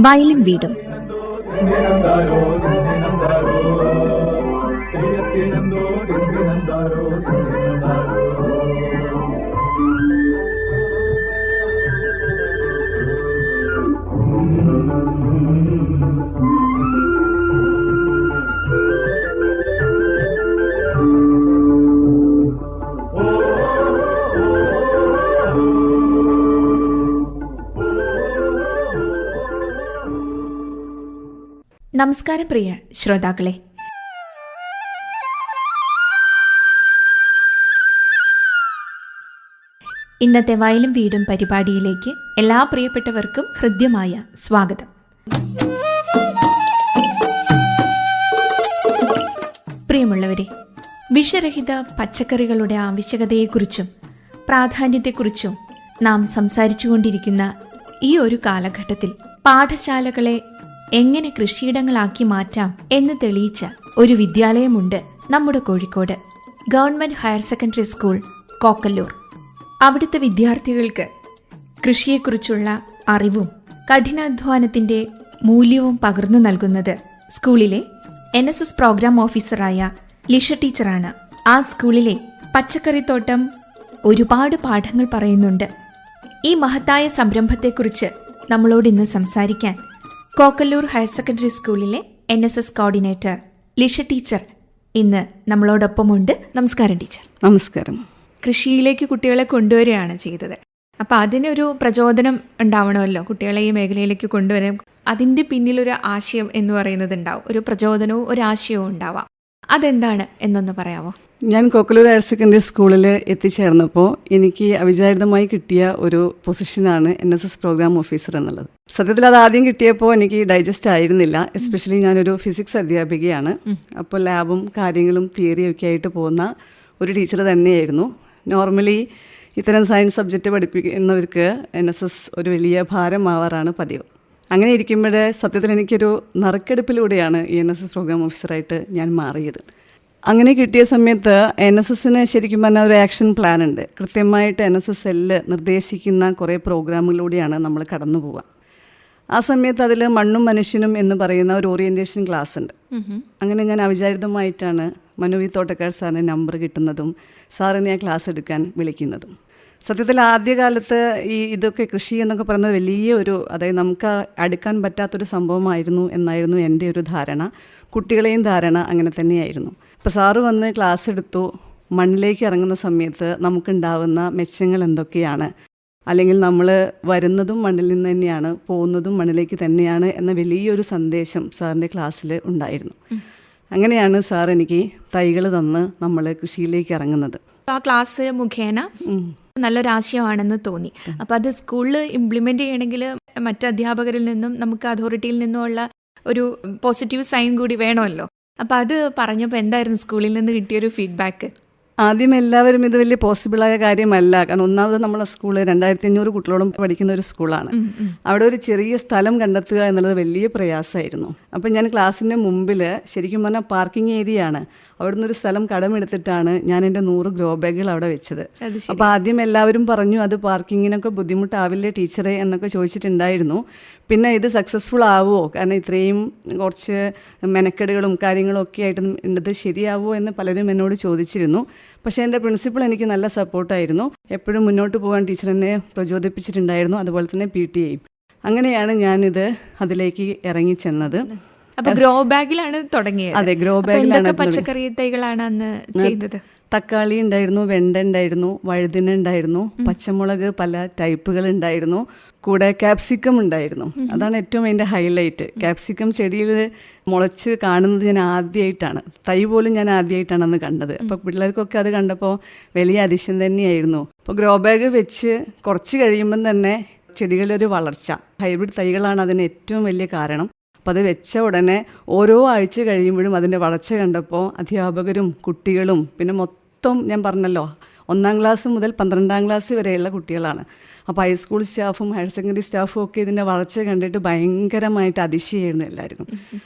വയലും വീടും. നമസ്കാരം പ്രിയ ശ്രോതാക്കളെ. ഇന്നത്തെ വയലും വീടും പരിപാടിയിലേക്ക് എല്ലാ പ്രിയപ്പെട്ടവർക്കും ഹൃദ്യമായ സ്വാഗതം. പ്രിയമുള്ളവരെ, വിഷരഹിത പച്ചക്കറികളുടെ ആവശ്യകതയെക്കുറിച്ചും പ്രാധാന്യത്തെക്കുറിച്ചും നാം സംസാരിച്ചുകൊണ്ടിരിക്കുന്ന ഈ ഒരു കാലഘട്ടത്തിൽ പാഠശാലകളെ എങ്ങനെ കൃഷിയിടങ്ങളാക്കി മാറ്റാം എന്ന് തെളിയിച്ച ഒരു വിദ്യാലയമുണ്ട് നമ്മുടെ Kozhikode. Government higher secondary school Kokkallur. അവിടുത്തെ വിദ്യാർത്ഥികൾക്ക് കൃഷിയെക്കുറിച്ചുള്ള അറിവും കഠിനാധ്വാനത്തിന്റെ മൂല്യവും പകർന്നു നൽകുന്നത് സ്കൂളിലെ NSS പ്രോഗ്രാം ഓഫീസറായ ലിഷ ടീച്ചറാണ്. ആ സ്കൂളിലെ പച്ചക്കറിത്തോട്ടം ഒരുപാട് പാഠങ്ങൾ പറയുന്നുണ്ട്. ഈ മഹത്തായ സംരംഭത്തെക്കുറിച്ച് നമ്മളോട് ഇന്ന് സംസാരിക്കാൻ കോക്കല്ലൂർ ഹയർ സെക്കൻഡറി സ്കൂളിലെ NSS കോർഡിനേറ്റർ ലിഷ ടീച്ചർ ഇന്ന് നമ്മളോടൊപ്പമുണ്ട്. നമസ്കാരം ടീച്ചർ. നമസ്കാരം. കൃഷിയിലേക്ക് കുട്ടികളെ കൊണ്ടുവരികയാണ് ചെയ്തത്. അപ്പം അതിനൊരു പ്രചോദനം ഉണ്ടാവണമല്ലോ, കുട്ടികളെ ഈ മേഖലയിലേക്ക് കൊണ്ടുവരാൻ. അതിൻ്റെ പിന്നിലൊരു ആശയം എന്ന് പറയുന്നത് ഉണ്ടാവും, ഒരു പ്രചോദനവും ഒരു ആശയവും ഉണ്ടാവാം. അതെന്താണ് എന്നൊന്ന് പറയാമോ? ഞാൻ കോക്കല്ലൂർ ഹയർ സെക്കൻഡറി സ്കൂളിൽ എത്തിച്ചേർന്നപ്പോൾ എനിക്ക് അവിചാരിതമായി കിട്ടിയ ഒരു പൊസിഷനാണ് NSS പ്രോഗ്രാം ഓഫീസർ എന്നുള്ളത്. സത്യത്തിൽ അത് ആദ്യം കിട്ടിയപ്പോൾ എനിക്ക് ഡൈജസ്റ്റ് ആയിരുന്നില്ല. എസ്പെഷ്യലി ഞാനൊരു ഫിസിക്സ് അധ്യാപികയാണ്. അപ്പോൾ ലാബും കാര്യങ്ങളും തിയറിയൊക്കെ ആയിട്ട് പോകുന്ന ഒരു ടീച്ചർ തന്നെയായിരുന്നു. നോർമലി ഇത്തരം സയൻസ് സബ്ജക്റ്റ് പഠിപ്പിക്കുന്നവർക്ക് NSS ഒരു വലിയ ഭാരമാവാറാണ് പതിവ്. അങ്ങനെ ഇരിക്കുമ്പോൾ സത്യത്തിൽ എനിക്കൊരു നറുക്കെടുപ്പിലൂടെയാണ് ഈ NSS പ്രോഗ്രാം ഓഫീസറായിട്ട് ഞാൻ മാറിയത്. അങ്ങനെ കിട്ടിയ സമയത്ത് NSSന് ശരിക്കും പറഞ്ഞാൽ ഒരു ആക്ഷൻ പ്ലാൻ ഉണ്ട്. കൃത്യമായിട്ട് NSS സെല്ല് നിർദ്ദേശിക്കുന്ന കുറേ പ്രോഗ്രാമുകളിലൂടെയാണ് നമ്മൾ കടന്നു പോവുക. ആ സമയത്ത് അതിൽ മണ്ണും മനുഷ്യനും എന്ന് പറയുന്ന ഒരു ഓറിയൻറ്റേഷൻ ക്ലാസ് ഉണ്ട്. അങ്ങനെ ഞാൻ അവിചാരിതമായിട്ടാണ് മനു വി തോട്ടക്കാട് സാറിൻ്റെ നമ്പർ കിട്ടുന്നതും സാറിനെ ആ ക്ലാസ് എടുക്കാൻ വിളിക്കുന്നതും. സത്യത്തിൽ ആദ്യകാലത്ത് ഇതൊക്കെ കൃഷി എന്നൊക്കെ പറയുന്നത് വലിയ ഒരു, അതായത് നമുക്ക് അടുക്കാൻ പറ്റാത്തൊരു സംഭവമായിരുന്നു എന്നായിരുന്നു എൻ്റെ ഒരു ധാരണ. കുട്ടികളെയും ധാരണ അങ്ങനെ തന്നെയായിരുന്നു. ഇപ്പോൾ സാറ് വന്ന് ക്ലാസ് എടുത്തു. മണ്ണിലേക്ക് ഇറങ്ങുന്ന സമയത്ത് നമുക്കുണ്ടാവുന്ന മെച്ചങ്ങൾ എന്തൊക്കെയാണ്, അല്ലെങ്കിൽ നമ്മൾ വരുന്നതും മണ്ണിൽ നിന്ന് തന്നെയാണ്, പോകുന്നതും മണ്ണിലേക്ക് തന്നെയാണ് എന്ന വലിയൊരു സന്ദേശം സാറിൻ്റെ ക്ലാസ്സിൽ ഉണ്ടായിരുന്നു. അങ്ങനെയാണ് സാർ എനിക്ക് തൈകൾ തന്ന് നമ്മൾ കൃഷിയിലേക്ക് ഇറങ്ങുന്നത്. ആ ക്ലാസ് മുഖേന നല്ലൊരാശയമാണെന്ന് തോന്നി. അപ്പോൾ അത് സ്കൂളിൽ ഇംപ്ലിമെൻ്റ് ചെയ്യണമെങ്കിൽ മറ്റ് അധ്യാപകരിൽ നിന്നും നമുക്ക് അതോറിറ്റിയിൽ നിന്നുമുള്ള ഒരു പോസിറ്റീവ് സൈൻ കൂടി വേണമല്ലോ. അപ്പോൾ അത് പറഞ്ഞപ്പോൾ എന്തായിരുന്നു സ്കൂളിൽ നിന്ന് കിട്ടിയൊരു ഫീഡ്ബാക്ക്? ആദ്യം എല്ലാവരും ഇത് വലിയ പോസിബിളായ കാര്യമല്ല. കാരണം ഒന്നാമത് നമ്മളെ സ്കൂള് 2500 കുട്ടികളോളം പഠിക്കുന്ന ഒരു സ്കൂളാണ്. അവിടെ ഒരു ചെറിയ സ്ഥലം കണ്ടെത്തുക എന്നുള്ളത് വലിയ പ്രയാസമായിരുന്നു. അപ്പം ഞാൻ ക്ലാസ്സിൻ്റെ മുമ്പിൽ ശരിക്കും പറഞ്ഞാൽ പാർക്കിംഗ് ഏരിയ ആണ്, അവിടെ നിന്നൊരു സ്ഥലം കടമെടുത്തിട്ടാണ് ഞാൻ എൻ്റെ 100 ഗ്രോ ബാഗുകൾ അവിടെ വെച്ചത്. അപ്പോൾ ആദ്യം എല്ലാവരും പറഞ്ഞു അത് പാർക്കിങ്ങിനൊക്കെ ബുദ്ധിമുട്ടാവില്ലേ ടീച്ചറെ എന്നൊക്കെ ചോദിച്ചിട്ടുണ്ടായിരുന്നു. പിന്നെ ഇത് സക്സസ്ഫുൾ ആവുമോ, കാരണം ഇത്രയും കുറച്ച് മെനക്കെടുകളും കാര്യങ്ങളും ഒക്കെ ആയിട്ട് ഇത് ശരിയാവുമോ എന്ന് പലരും എന്നോട് ചോദിച്ചിരുന്നു. പക്ഷേ എൻ്റെ പ്രിൻസിപ്പൾ എനിക്ക് നല്ല സപ്പോർട്ടായിരുന്നു. എപ്പോഴും മുന്നോട്ട് പോകാൻ ടീച്ചർ എന്നെ പ്രചോദിപ്പിച്ചിട്ടുണ്ടായിരുന്നു. അതുപോലെ തന്നെ PTA. അങ്ങനെയാണ് ഞാനിത് അതിലേക്ക് ഇറങ്ങിച്ചെന്നത്. അപ്പോൾ ഗ്രോ ബാഗിലാണ് തുടങ്ങിയത്? അതെ, ഗ്രോ ബാഗിലാണ്. പച്ചക്കറി തൈകളാണ് അന്ന് ചെയ്തത്? തക്കാളി ഉണ്ടായിരുന്നു, വെണ്ട ഉണ്ടായിരുന്നു, വഴുതിന ഉണ്ടായിരുന്നു, പച്ചമുളക് പല ടൈപ്പുകൾ ഉണ്ടായിരുന്നു, കൂടെ ക്യാപ്സിക്കം ഉണ്ടായിരുന്നു. അതാണ് ഏറ്റവും അതിൻ്റെ ഹൈലൈറ്റ്. ക്യാപ്സിക്കം ചെടിയിൽ മുളച്ച് കാണുന്നത് ഞാൻ ആദ്യമായിട്ടാണ്, തൈ പോലും ഞാൻ ആദ്യമായിട്ടാണ് അന്ന് കണ്ടത്. അപ്പോൾ പിള്ളേർക്കൊക്കെ അത് കണ്ടപ്പോൾ വലിയ അതിശയം തന്നെയായിരുന്നു. അപ്പോൾ ഗ്രോ ബാഗ് വെച്ച് കുറച്ച് കഴിയുമ്പം തന്നെ ചെടികളൊരു വളർച്ച, ഹൈബ്രിഡ് തൈകളാണ് അതിന് ഏറ്റവും വലിയ കാരണം. അപ്പോൾ അത് വെച്ച ഉടനെ ഓരോ ആഴ്ച കഴിയുമ്പോഴും അതിൻ്റെ വളർച്ച കണ്ടപ്പോൾ അധ്യാപകരും കുട്ടികളും പിന്നെ മൊത്തം ഞാൻ പറഞ്ഞല്ലോ 1ാം ക്ലാസ് മുതൽ 12ാം ക്ലാസ് വരെയുള്ള കുട്ടികളാണ്. അപ്പോൾ ഹൈസ്കൂൾ സ്റ്റാഫും ഹയർ സെക്കൻഡറി സ്റ്റാഫും ഒക്കെ ഇതിൻ്റെ വളർച്ച കണ്ടിട്ട് ഭയങ്കരമായിട്ട് അതിശയമായിരുന്നു എല്ലാവർക്കും.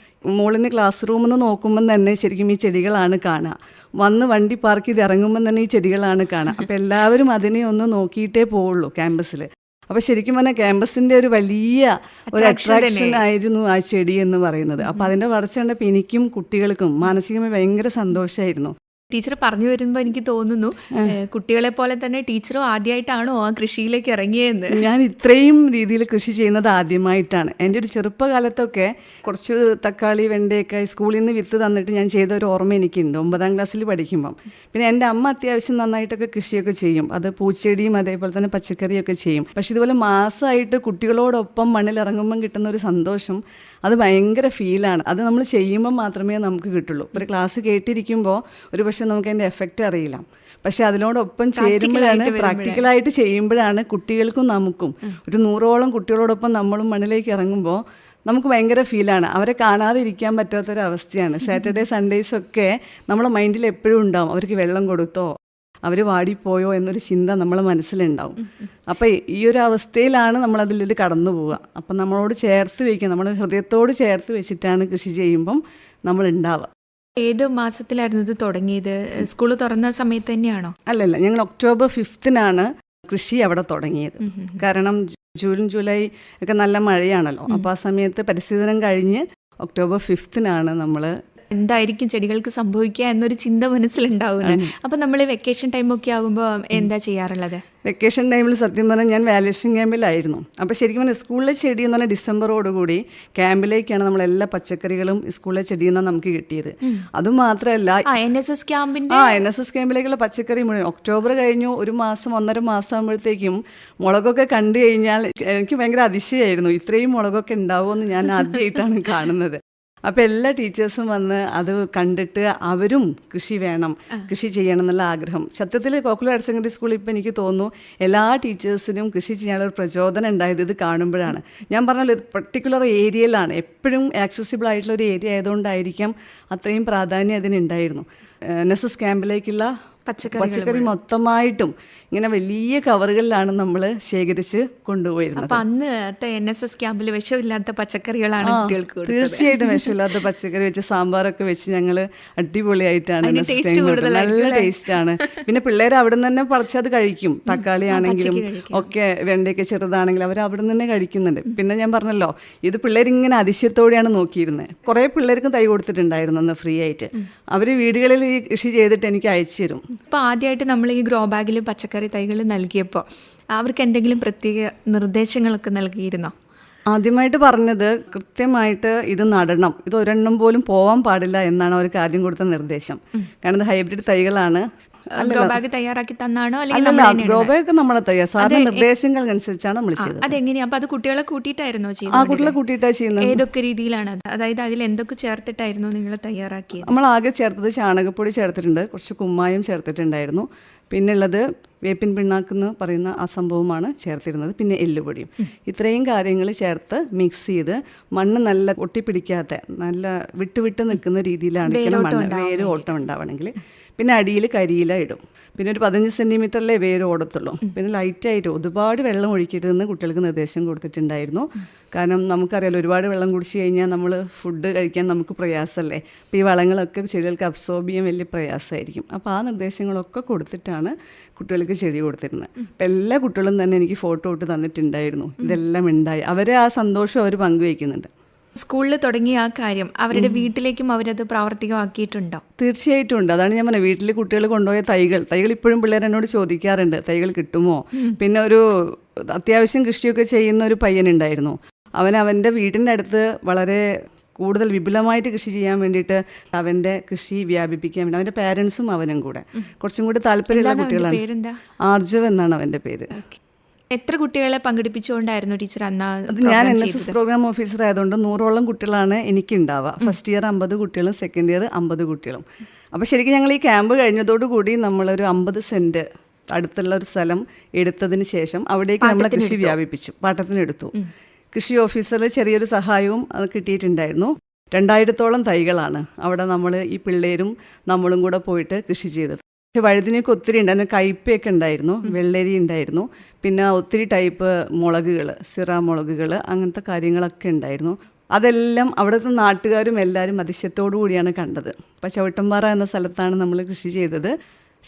മുകളിൽ നിന്ന് ക്ലാസ് റൂമിൽ നിന്ന് നോക്കുമ്പം തന്നെ ശരിക്കും ഈ ചെടികളാണ് കാണുക. വന്ന് വണ്ടി പാർക്ക് ചെയ്ത് ഇറങ്ങുമ്പം തന്നെ ഈ ചെടികളാണ് കാണുക. അപ്പോൾ എല്ലാവരും അതിനെ ഒന്ന് നോക്കിയിട്ടേ പോവുള്ളൂ ക്യാമ്പസിൽ. അപ്പോൾ ശരിക്കും പറഞ്ഞാൽ ക്യാമ്പസിൻ്റെ ഒരു വലിയ ഒരു അട്രാക്ഷൻ ആയിരുന്നു ആ ചെടി എന്ന് പറയുന്നത്. അപ്പോൾ അതിൻ്റെ വളർച്ച കണ്ടപ്പോൾ എനിക്കും കുട്ടികൾക്കും മാനസികമായി ഭയങ്കര സന്തോഷമായിരുന്നു. ടീച്ചർ പറഞ്ഞു വരുമ്പോൾ എനിക്ക് തോന്നുന്നു കുട്ടികളെ പോലെ തന്നെ ടീച്ചറും ആദ്യമായിട്ടാണോ ആ കൃഷിയിലേക്ക് ഇറങ്ങിയെന്ന്. ഞാൻ ഇത്രയും രീതിയിൽ കൃഷി ചെയ്യുന്നത് ആദ്യമായിട്ടാണ്. എൻ്റെ ഒരു ചെറുപ്പകാലത്തൊക്കെ കുറച്ച് തക്കാളി വെണ്ടയൊക്കെ സ്കൂളിൽ നിന്ന് വിത്ത് തന്നിട്ട് ഞാൻ ചെയ്ത ഒരു ഓർമ്മ എനിക്കുണ്ട് 9ാം ക്ലാസ്സിൽ പഠിക്കുമ്പം. പിന്നെ എൻ്റെ അമ്മ അത്യാവശ്യം നന്നായിട്ടൊക്കെ കൃഷിയൊക്കെ ചെയ്യും. അത് പൂച്ചെടിയും അതേപോലെ തന്നെ പച്ചക്കറിയൊക്കെ ചെയ്യും. പക്ഷെ ഇതുപോലെ മാസമായിട്ട് കുട്ടികളോടൊപ്പം മണ്ണിലിറങ്ങുമ്പം കിട്ടുന്ന ഒരു സന്തോഷം അത് ഭയങ്കര ഫീലാണ്. അത് നമ്മൾ ചെയ്യുമ്പം മാത്രമേ നമുക്ക് കിട്ടുള്ളൂ. ഒരു ക്ലാസ് കേട്ടിരിക്കുമ്പോൾ ഒരു പക്ഷെ നമുക്ക് അതിൻ്റെ എഫക്റ്റ് അറിയില്ല. പക്ഷെ അതിനോടൊപ്പം ചേരുമ്പോഴാണ്, പ്രാക്ടിക്കലായിട്ട് ചെയ്യുമ്പോഴാണ് കുട്ടികൾക്കും നമുക്കും ഒരു 100ഓളം കുട്ടികളോടൊപ്പം നമ്മളും മണ്ണിലേക്ക് ഇറങ്ങുമ്പോൾ നമുക്ക് ഭയങ്കര ഫീലാണ്. അവരെ കാണാതെ ഇരിക്കാൻ പറ്റാത്തൊരവസ്ഥയാണ്. സാറ്റർഡേ സൺഡേയ്സൊക്കെ നമ്മളെ മൈൻഡിൽ എപ്പോഴും ഉണ്ടാവും, അവർക്ക് വെള്ളം കൊടുത്തോ അവർ വാടിപ്പോയോ എന്നൊരു ചിന്ത നമ്മളെ മനസ്സിലുണ്ടാവും. അപ്പം ഈ ഒരു അവസ്ഥയിലാണ് നമ്മളതിൽ കടന്നു പോവുക. അപ്പം നമ്മളോട് ചേർത്ത് വയ്ക്കുക, നമ്മുടെ ഹൃദയത്തോട് ചേർത്ത് വെച്ചിട്ടാണ് കൃഷി ചെയ്യുമ്പം നമ്മൾ ഉണ്ടാവുക. ഏത് മാസത്തിലായിരുന്നു ഇത് തുടങ്ങിയത്? സ്കൂൾ തുറന്ന സമയത്ത് തന്നെയാണോ? അല്ലല്ല, ഞങ്ങൾ ഒക്ടോബർ 5-നാണ് കൃഷി അവിടെ തുടങ്ങിയത്. കാരണം ജൂൺ ജൂലൈ ഒക്കെ നല്ല മഴയാണല്ലോ. അപ്പോൾ ആ സമയത്ത് പരിസ്ഥിതി ദിനം കഴിഞ്ഞ് ഒക്ടോബർ 5-നാണ് നമ്മൾ എന്തായിരിക്കും ചെടികൾക്ക് സംഭവിക്കുക എന്നൊരു ചിന്ത മനസ്സിലുണ്ടാവുന്നത്. അപ്പം നമ്മൾ വെക്കേഷൻ ടൈമൊക്കെ ആകുമ്പോൾ എന്താ ചെയ്യാറുള്ളത്? വെക്കേഷൻ ടൈമിൽ സത്യം പറഞ്ഞാൽ ഞാൻ വാല്യുവേഷൻ ക്യാമ്പിലായിരുന്നു. അപ്പോൾ ശരിക്കും പറഞ്ഞാൽ സ്കൂളിലെ ചെടി എന്ന് പറഞ്ഞാൽ ഡിസംബറോടുകൂടി ക്യാമ്പിലേക്കാണ് നമ്മളെല്ലാ പച്ചക്കറികളും സ്കൂളിലെ ചെടിയിൽ നിന്നാണ് നമുക്ക് കിട്ടിയത്. അതുമാത്രമല്ല NSS ക്യാമ്പിലേക്കുള്ള പച്ചക്കറി മുഴുവൻ ഒക്ടോബർ കഴിഞ്ഞു 1 മാസം 1.5 മാസം ആകുമ്പോഴത്തേക്കും മുളകൊക്കെ കണ്ടു കഴിഞ്ഞാൽ എനിക്ക് ഭയങ്കര അതിശയമായിരുന്നു. ഇത്രയും മുളകൊക്കെ ഉണ്ടാവുമെന്ന് ഞാൻ ആദ്യമായിട്ടാണ് കാണുന്നത്. അപ്പോൾ എല്ലാ ടീച്ചേഴ്സും വന്ന് അത് കണ്ടിട്ട് അവരും കൃഷി വേണം, കൃഷി ചെയ്യണം എന്നുള്ള ആഗ്രഹം. സത്യത്തിൽ കോക്കുലർ ഹയർ സെക്കൻഡറി സ്കൂളിൽ ഇപ്പോൾ എനിക്ക് തോന്നുന്നു എല്ലാ ടീച്ചേഴ്സിനും കൃഷി ചെയ്യാനുള്ള ഒരു പ്രചോദനം ഉണ്ടായത് ഇത് കാണുമ്പോഴാണ്. ഞാൻ പറഞ്ഞല്ലോ, പർട്ടിക്കുലർ ഏരിയയിലാണ്, എപ്പോഴും ആക്സസിബിൾ ആയിട്ടുള്ള ഒരു ഏരിയ ആയതുകൊണ്ടായിരിക്കാം അത്രയും പ്രാധാന്യം അതിനുണ്ടായിരുന്നു. NSS ക്യാമ്പിലേക്കുള്ള പച്ചക്കറി മൊത്തമായിട്ടും ഇങ്ങനെ വലിയ കവറുകളിലാണ് നമ്മൾ ശേഖരിച്ച് കൊണ്ടുപോയിരുന്നത്. അപ്പോൾ അന്നത്തെ NSS ക്യാമ്പിൽ വിഷമില്ലാത്ത പച്ചക്കറികളാണ് കുട്ടികൾക്ക് കൊടുത്തത്. തീർച്ചയായിട്ടും വിഷമില്ലാത്ത പച്ചക്കറി വെച്ച് സാമ്പാറൊക്കെ വെച്ച് ഞങ്ങൾ അടിപൊളിയായിട്ടാണ്, നല്ല ടേസ്റ്റാണ്. പിന്നെ പിള്ളേർ അവിടെ നിന്ന് തന്നെ പറിച്ചത് കഴിക്കും. തക്കാളി ആണെങ്കിലും ഒക്കെ വെണ്ടയൊക്കെ ചെറുതാണെങ്കിലും അവർ അവിടെ നിന്ന് തന്നെ കഴിക്കുന്നുണ്ട്. പിന്നെ ഞാൻ പറഞ്ഞല്ലോ, ഇത് പിള്ളേരിങ്ങനെ അതിശയത്തോടെയാണ് നോക്കിയിരുന്നത്. കുറേ പിള്ളേർക്ക് തൈ കൊടുത്തിട്ടുണ്ടായിരുന്നു അന്ന് ഫ്രീ ആയിട്ട്. അവർ വീടുകളിൽ ഈ കൃഷി ചെയ്തിട്ട് എനിക്ക് അയച്ചു തരും. ഇപ്പോൾ ആദ്യമായിട്ട് നമ്മൾ ഈ ഗ്രോ ബാഗിൽ പച്ചക്കറി തൈകൾ നൽകിയപ്പോൾ അവർക്ക് എന്തെങ്കിലും പ്രത്യേക നിർദ്ദേശങ്ങളൊക്കെ നൽകിയിരുന്നോ? ആദ്യമായിട്ട് പറഞ്ഞത് കൃത്യമായിട്ട് ഇത് നടണം, ഇത് ഒരെണ്ണം പോലും പോവാൻ പാടില്ല എന്നാണ് അവർക്ക് ആദ്യം കൊടുത്ത നിർദ്ദേശം. കാരണം ഇത് ഹൈബ്രിഡ് തൈകളാണ്. ഗ്രോ ബാഗ് തയ്യാറാക്കി തന്നാണോ? ഗ്രോ ബാഗ് നമ്മളെ തയ്യാർ സാധാരണ നിർദ്ദേശങ്ങൾക്കനുസരിച്ചാണ് നമ്മൾ ചെയ്തത്. അതെങ്ങനെയാ? അപ്പൊ അത് കുട്ടികളെ കൂട്ടിയിട്ടായിരുന്നോ ചെയ്യുന്നത്? ആ, കുട്ടികളെ കൂട്ടിയിട്ടാണ് ചെയ്യുന്നത്. ഏതൊക്കെ രീതിയിലാണ്? അതായത് അതിൽ എന്തൊക്കെ ചേർത്തിട്ടായിരുന്നു നിങ്ങൾ തയ്യാറാക്കിയത്? നമ്മൾ ആകെ ചേർത്തത് ചാണകപ്പൊടി ചേർത്തിട്ടുണ്ട്, കുറച്ച് കുമ്മായം ചേർത്തിട്ടുണ്ടായിരുന്നു, പിന്നെ ഉള്ളത് വേപ്പിൻ പിണ്ണാക്കെന്ന് പറയുന്ന ആ സംഭവമാണ് ചേർത്തിരുന്നത്, പിന്നെ എല്ലുപൊടിയും. ഇത്രയും കാര്യങ്ങൾ ചേർത്ത് മിക്സ് ചെയ്ത് മണ്ണ് നല്ല ഒട്ടിപ്പിടിക്കാത്ത നല്ല വിട്ട് നിൽക്കുന്ന രീതിയിലാണ് മണ്ണ്, വേര് ഓട്ടം ഉണ്ടാവണമെങ്കിൽ. പിന്നെ അടിയിൽ കരിയില ഇടും. പിന്നെ ഒരു 15 സെൻറ്റിമീറ്ററിലേ വേര് ഓടത്തുള്ളൂ. പിന്നെ ലൈറ്റായിട്ട് ഒരുപാട് വെള്ളം ഒഴിക്കരുതെന്ന് കുട്ടികൾക്ക് നിർദ്ദേശം കൊടുത്തിട്ടുണ്ടായിരുന്നു. കാരണം നമുക്കറിയാലോ, ഒരുപാട് വെള്ളം കുടിച്ച് കഴിഞ്ഞാൽ നമ്മൾ ഫുഡ് കഴിക്കാൻ നമുക്ക് പ്രയാസമല്ലേ. അപ്പോൾ ഈ വളങ്ങളൊക്കെ ചെടികൾക്ക് അബ്സോർബ് ചെയ്യാൻ വലിയ പ്രയാസമായിരിക്കും. അപ്പോൾ ആ നിർദ്ദേശങ്ങളൊക്കെ കൊടുത്തിട്ടാണ് കുട്ടികൾക്ക് ചെടി കൊടുത്തിരുന്നത്. അപ്പോൾ എല്ലാ കുട്ടികളും തന്നെ എനിക്ക് ഫോട്ടോ ഇട്ട് തന്നിട്ടുണ്ടായിരുന്നു. ഇതെല്ലാം ഉണ്ടായി. അവരെ ആ സന്തോഷം അവർ പങ്കുവയ്ക്കുന്നുണ്ട്. സ്കൂളിൽ തുടങ്ങിയ ആ കാര്യം അവരുടെ വീട്ടിലേക്കും അവരത് പ്രാവർത്തികമാക്കിയിട്ടുണ്ടോ? തീർച്ചയായിട്ടും ഉണ്ട്. അതാണ് ഞാൻ പറഞ്ഞത്, വീട്ടിൽ കുട്ടികൾ കൊണ്ടുപോയ തൈകൾ ഇപ്പോഴും പിള്ളേർ എന്നോട് ചോദിക്കാറുണ്ട്, തൈകൾ കിട്ടുമോ? പിന്നെ ഒരു അത്യാവശ്യം കൃഷിയൊക്കെ ചെയ്യുന്ന ഒരു പയ്യനുണ്ടായിരുന്നു. അവൻ്റെ വീടിൻ്റെ അടുത്ത് വളരെ കൂടുതൽ വിപുലമായിട്ട് കൃഷി ചെയ്യാൻ വേണ്ടിയിട്ട് അവൻ്റെ കൃഷി വ്യാപിപ്പിക്കാൻ വേണ്ടി അവൻ്റെ പാരൻസും അവനും കൂടെ കുറച്ചും കൂടി താല്പര്യമുള്ള കുട്ടികളാണ്. ആർജവ് എന്നാണ് അവൻ്റെ പേര്. എത്ര കുട്ടികളെ പങ്കെടുപ്പിച്ചുകൊണ്ടായിരുന്നു ടീച്ചർ അന്ന്? ഞാൻ NSS പ്രോഗ്രാം ഓഫീസർ ആയതുകൊണ്ട് 100ഓളം കുട്ടികളാണ് എനിക്കുണ്ടാവുക. ഫസ്റ്റ് ഇയർ 50 കുട്ടികളും സെക്കൻഡ് ഇയർ 50 കുട്ടികളും. അപ്പോൾ ശരിക്കും ഞങ്ങൾ ഈ ക്യാമ്പ് കഴിഞ്ഞതോടുകൂടി നമ്മളൊരു 50 സെൻറ്റ് അടുത്തുള്ള ഒരു സ്ഥലം എടുത്തതിന് ശേഷം അവിടേക്ക് നമ്മൾ കൃഷി വ്യാപിപ്പിച്ചു, പാട്ടത്തിനെടുത്തു. കൃഷി ഓഫീസറിൽ ചെറിയൊരു സഹായവും അത് കിട്ടിയിട്ടുണ്ടായിരുന്നു. 2000-ഓളം തൈകളാണ് അവിടെ നമ്മൾ ഈ പിള്ളേരും നമ്മളും കൂടെ പോയിട്ട് കൃഷി ചെയ്തത്. പക്ഷെ വഴുതിനൊക്കെ ഒത്തിരി ഉണ്ടായിരുന്നു, കയ്പയൊക്കെ ഉണ്ടായിരുന്നു, വെള്ളരി ഉണ്ടായിരുന്നു, പിന്നെ ഒത്തിരി ടൈപ്പ് മുളകുകൾ, സിറ മുളകുകൾ, അങ്ങനത്തെ കാര്യങ്ങളൊക്കെ ഉണ്ടായിരുന്നു. അതെല്ലാം അവിടുത്തെ നാട്ടുകാരും എല്ലാവരും അതിശയത്തോടു കൂടിയാണ് കണ്ടത്. അപ്പോൾ ചവിട്ടമ്പാറ എന്ന സ്ഥലത്താണ് നമ്മൾ കൃഷി ചെയ്തത്.